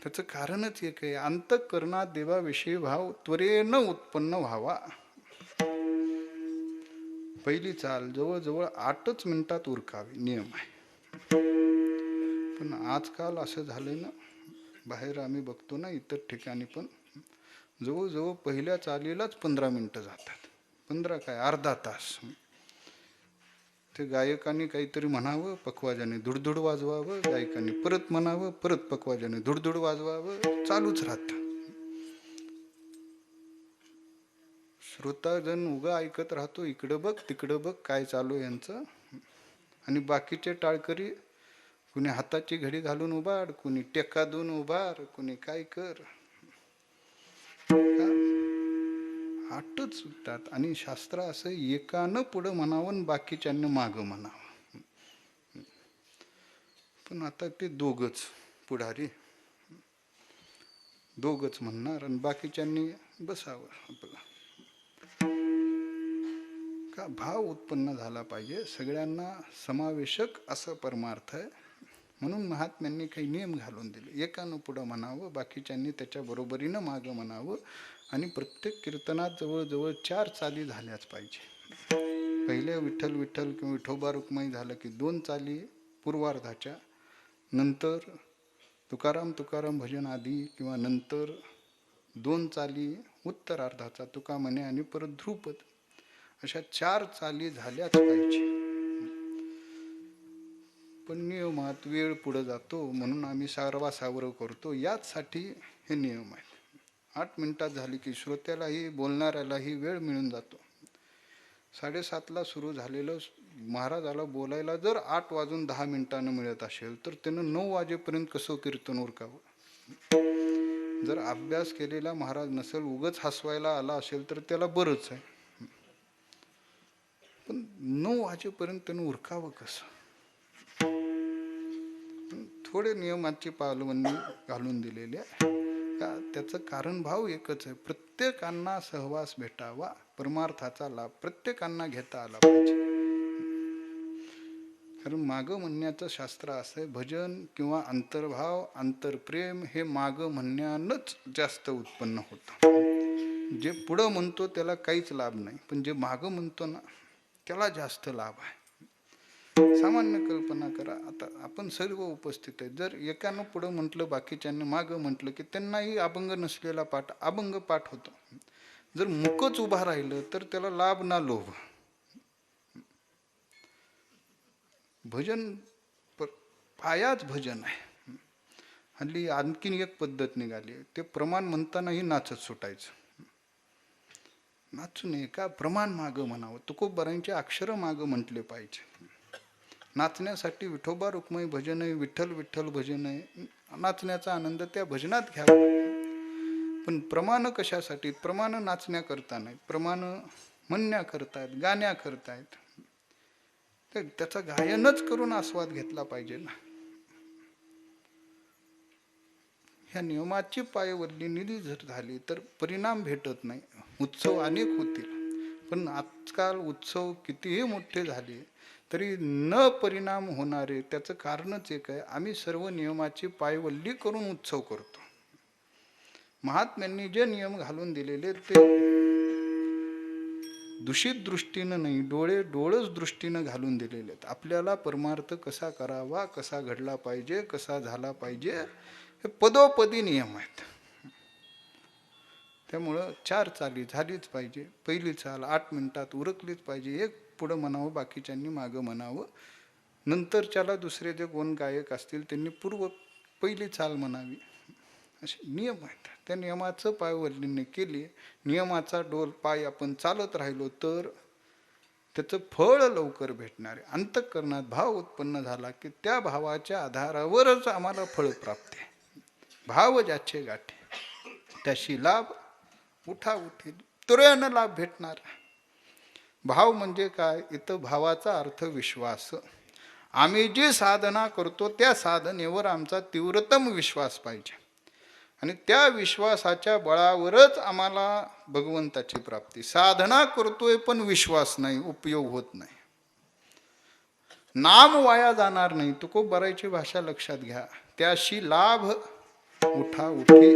त्याचं कारणच एक आहे, अंतःकरणात देवाविषयी भाव त्वरेनं उत्पन्न व्हावा. पहिली चाल जवळजवळ 8 मिनिटात उरकावी, नियम आहे. पण आजकाल असं झालं ना, बाहेर आम्ही बघतो ना, इतर ठिकाणी पण जवळजवळ पहिल्या चालीलाच 15 मिनिटं जातात. 15 काय, अर्धा तास. ते गायकांनी काहीतरी म्हणावं, पखवाजाने धुडधुड वाजवावं, गायकांनी परत म्हणावं, परत पखवाजाने धुडधुड वाजवावं, चालूच राहतं. श्रोताजन उगा ऐकत राहतो, इकडं बघ तिकडं बघ काय चालू आहे यांचं. आणि बाकीचे टाळकरी कुणी हाताची घडी घालून उभार, कुणी टेका देऊन उभार, कुणी काय कर. आटच सुटतात. आणि शास्त्र असं एकानं पुढं म्हणावं, बाकीच्यांनी मागं म्हणावं. पण आता ते दोघच पुढारी, दोघच म्हणणार आणि बाकीच्यांनी बसावं आपलं. का? भाव उत्पन्न झाला पाहिजे, सगळ्यांना समावेशक असं परमार्थ आहे. म्हणून महात्म्यांनी काही नियम घालून दिले. एकानं पुढं म्हणावं, बाकीच्यांनी त्याच्या बरोबरीनं मागं म्हणावं. आणि प्रत्येक कीर्तनात जवळजवळ 4 चाली झाल्याच पाहिजे. पहिले विठ्ठल विठ्ठल किंवा विठोबा रुक्माई झालं की 2 चाली पूर्वार्धाच्या, नंतर तुकाराम तुकाराम भजन आदी किंवा नंतर 2 चाली उत्तरार्धाचा तुका म्हणे आणि परत ध्रुपद, अशा 4 चाली झाल्याच पाहिजे. पण नियमात वेळ पुढे जातो म्हणून आम्ही सारवासावर करतो. याचसाठी हे नियम आहेत. 8 मिनिटात झाली की श्रोत्यालाही बोलणाऱ्यालाही वेळ मिळून जातो. 7:30ला सुरू झालेलं महाराजाला बोलायला जर 8 वाजून 10 मिनिटांनं मिळत असेल तर त्यानं 9 वाजेपर्यंत कसं कीर्तन उरकावं. जर अभ्यास केलेला महाराज नसेल, उगच हसवायला आला असेल तर त्याला बरंच आहे. पण 9 वाजेपर्यंत त्यानं उरकावं कसं? थोडे नियमाची पालवणी घालून दिलेले आहे. का? त्याचं कारण भाव एकच आहे, प्रत्येकांना सहवास भेटावा, परमार्थाचा लाभ प्रत्येकांना घेता आला पाहिजे. कारण मागं म्हणण्याचं शास्त्र असं आहे, भजन किंवा अंतर्भाव अंतरप्रेम हे मागं म्हणण्यानंच जास्त उत्पन्न होतं. जे पुढं म्हणतो त्याला काहीच लाभ नाही, पण जे मागं म्हणतो ना त्याला जास्त लाभ आहे. सामान्य कल्पना करा, आता आपण सर्व उपस्थित आहे, जर एकानं पुढं म्हटलं बाकीच्यांनी मागं म्हटलं की त्यांनाही अभंग नसलेला पाठ अभंग पाठ होतो. जर मुकच उभा राहिलं तर त्याला लाभ ना लोभ. भजन पायाच भजन आहे. हल्ली आणखीन एक पद्धत निघाली, ते प्रमाण म्हणतानाही नाचत सुटायचं. नाचू नये का? प्रमाण मागं म्हणावं, तुकोबारांचे अक्षर मागं म्हटले पाहिजे. नाचण्यासाठी विठोबा रुक्माई भजन आहे, विठ्ठल विठ्ठल भजन आहे, नाचण्याचा आनंद त्या भजनात घ्यावा. पण प्रमाण कशासाठी? प्रमाण नाचण्या करता नाहीत, प्रमाण म्हणण्या करतायत, गाण्या करतायत. तर त्याचा गायनच करून आस्वाद घेतला पाहिजे ना. ह्या नियमाची पायवल्ली निधी जर झाली तर परिणाम भेटत नाही. उत्सव अनेक होतील, पण आजकाल उत्सव कितीही मोठे झाले तरी न परिणाम होणारे. त्याचं कारणच एक आहे, आम्ही सर्व नियमाची पायवल्ली करून उत्सव करतो. महात्म्यांनी जे नियम घालून दिलेले ते दूषित दृष्टीनं नाही, डोळच दृष्टीनं घालून दिलेले आहेत. आपल्याला परमार्थ कसा करावा, कसा घडला पाहिजे, कसा झाला पाहिजे, हे पदोपदी नियम आहेत. त्यामुळं 4 चाली झालीच पाहिजे. पहिली चाल 8 मिनिटात उरकलीच पाहिजे. एक पुढं म्हणावं, बाकीच्यांनी मागं म्हणावं. नंतरच्याला दुसरे जे कोण गायक असतील त्यांनी पहिली चाल म्हणावी. असे नियम आहेत. त्या नियमाचं पायवल्लीने केली, नियमाचा डोल पाय आपण चालत राहिलो तर त्याचं फळ लवकर भेटणार आहे. अंतःकरणात भाव उत्पन्न झाला की त्या भावाच्या आधारावरच आम्हाला फळ प्राप्त आहे. भाव ज्याचे गाठे त्याशी लाभ उठा उठी तुरळ्यानं लाभ भेटणार. भाव म्हणजे काय? इथं भावाचा अर्थ विश्वास. आम्ही जी साधना करतो त्या साधनेवर आमचा तीव्रतम विश्वास पाहिजे आणि त्या विश्वासाच्या बळावरच आम्हाला भगवंताची प्राप्ती. साधना करतोय पण विश्वास नाही, उपयोग होत नाही. नाम वाया जाणार नाही. तुकोबारायची भाषा लक्षात घ्या. त्याशी लाभ उठा उठी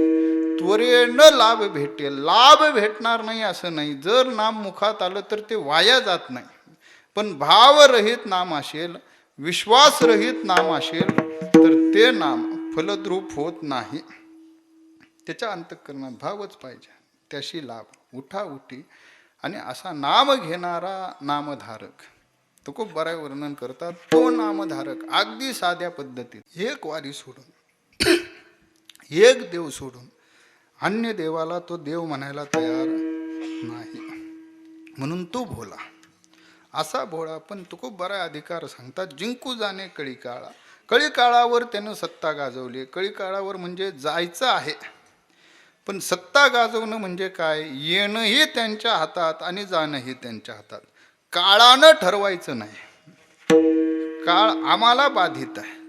त्वरेनं लाभ भेटेल. लाभ भेटणार नाही असं नाही. जर नाम मुखात आलं तर ते वाया जात नाही. पण भावरहित नाम असेल, विश्वासरहित नाम असेल तर ते नाम फलद्रूप होत नाही. त्याच्या अंतःकरणात भावच पाहिजे. त्याशी लाभ उठा उठी आणि असा नाम घेणारा नामधारक. तुकोबाराय वर्णन करतात. तो नामधारक अगदी साध्या पद्धतीत एक वारी सोडून, एक देव सोडून अन्य देवाला तो देव म्हणायला तयार नाही. म्हणून तो भोला. असा भोळा. पण तुकोबाराय अधिकार सांगतात. जिंकू जाणे कळी काळा. कळी काळावर त्यानं सत्ता गाजवली. कळी काळावर म्हणजे जायचं आहे. पण सत्ता गाजवणं म्हणजे काय? येणंही त्यांच्या हातात आणि जाणंही त्यांच्या हातात. काळानं ठरवायचं नाही. काळ आम्हाला बाधित आहे.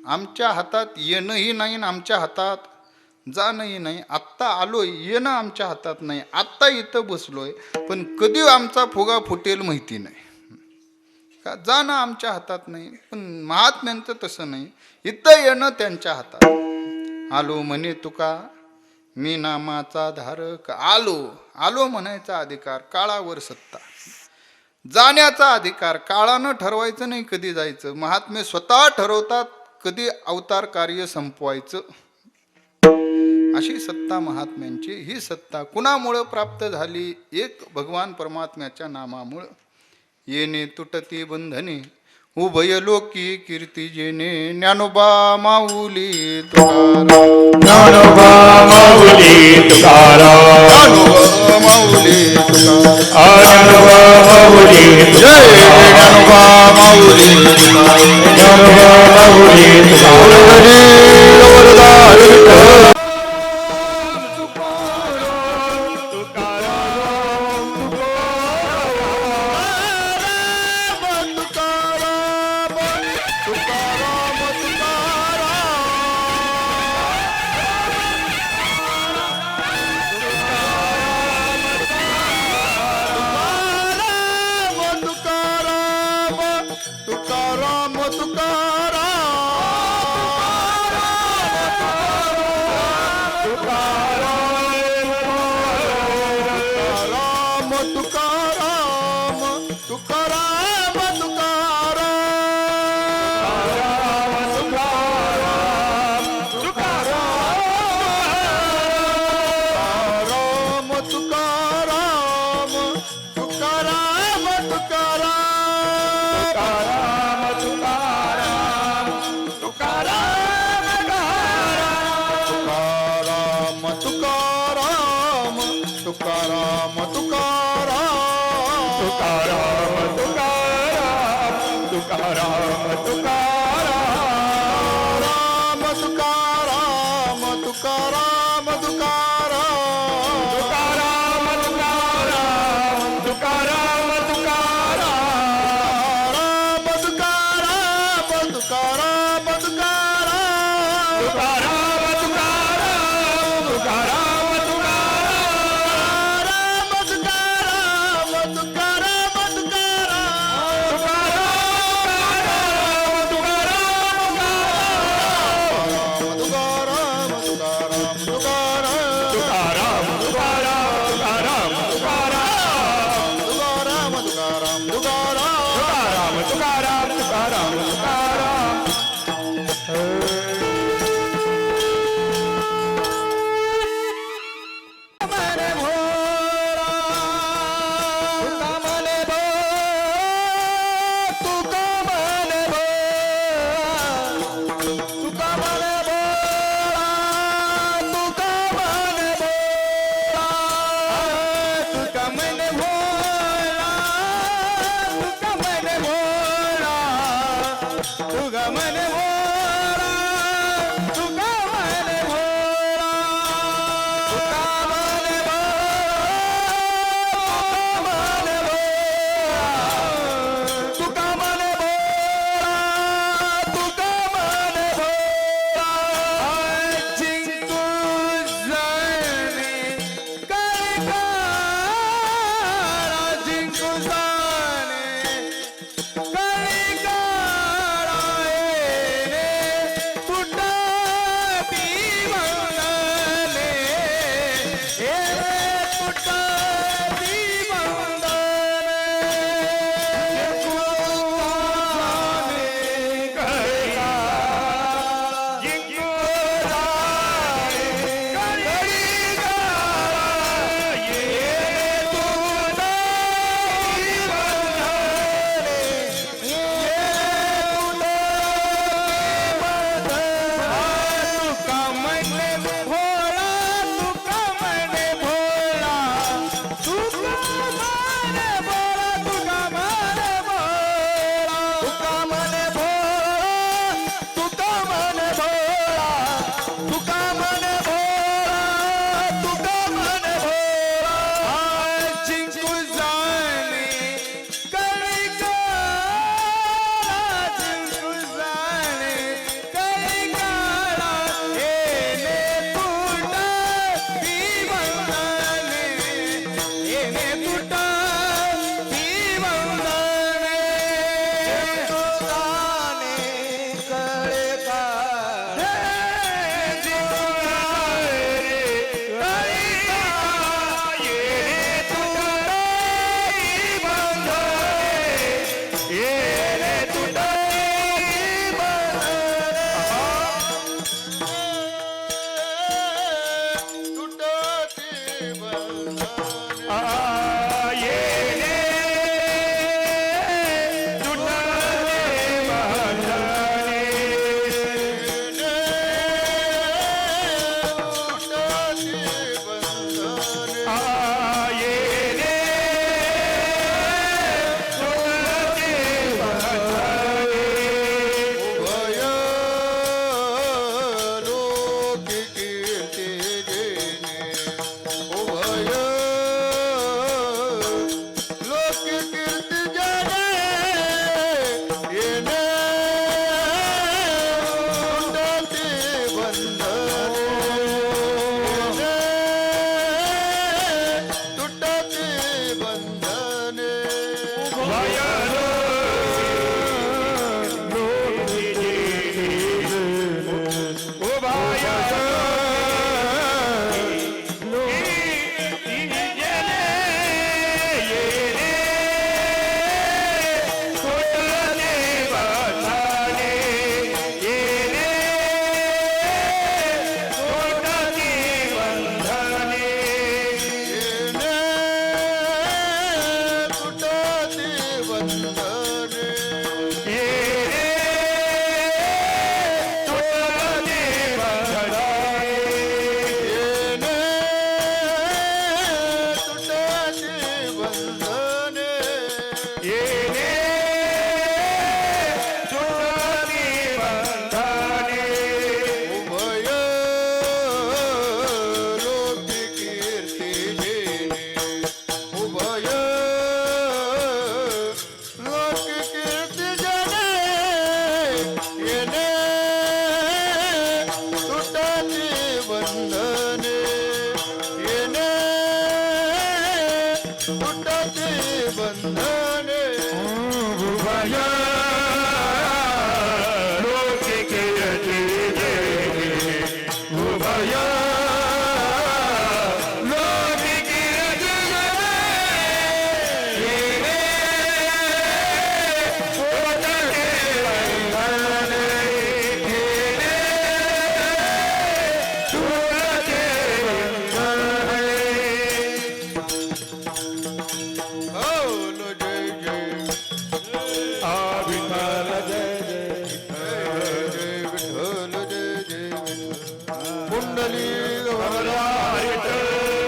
आमच्या हातात येणंही नाही आणि आमच्या हातात जाणंही नाही. आत्ता आलोय, येणं आमच्या हातात नाही. आत्ता इथं बसलोय, पण कधी आमचा फुगा फुटेल माहिती नाही. का जाणं आमच्या हातात नाही. पण महात्म्यांचं तसं नाही. इथं येणं त्यांच्या हातात. आलो म्हणे तुका मी नामाचा धारक. आलो म्हणायचा अधिकार, काळावर सत्ता. जाण्याचा अधिकार, काळानं ठरवायचं नाही कधी जायचं. महात्मे स्वतः ठरवतात कधी अवतार कार्य संपवायचं. अशी सत्ता महात्म्यांची. ही सत्ता कुणामुळं प्राप्त झाली? एक भगवान परमात्म्याच्या नामामुळं. येणे तुटती बंधने उभय लोकी कीर्ती जेणे. ज्ञानोबा माऊली तुकाराम. ज्ञानोबा माऊली तुकाराम. ज्ञानोबा माऊली तुकाराम. ज्ञानोबा माऊली जय ज्ञानोबा माऊली तुकाराम. ज्ञानोबा माऊली तुकाराम. म्हणे हो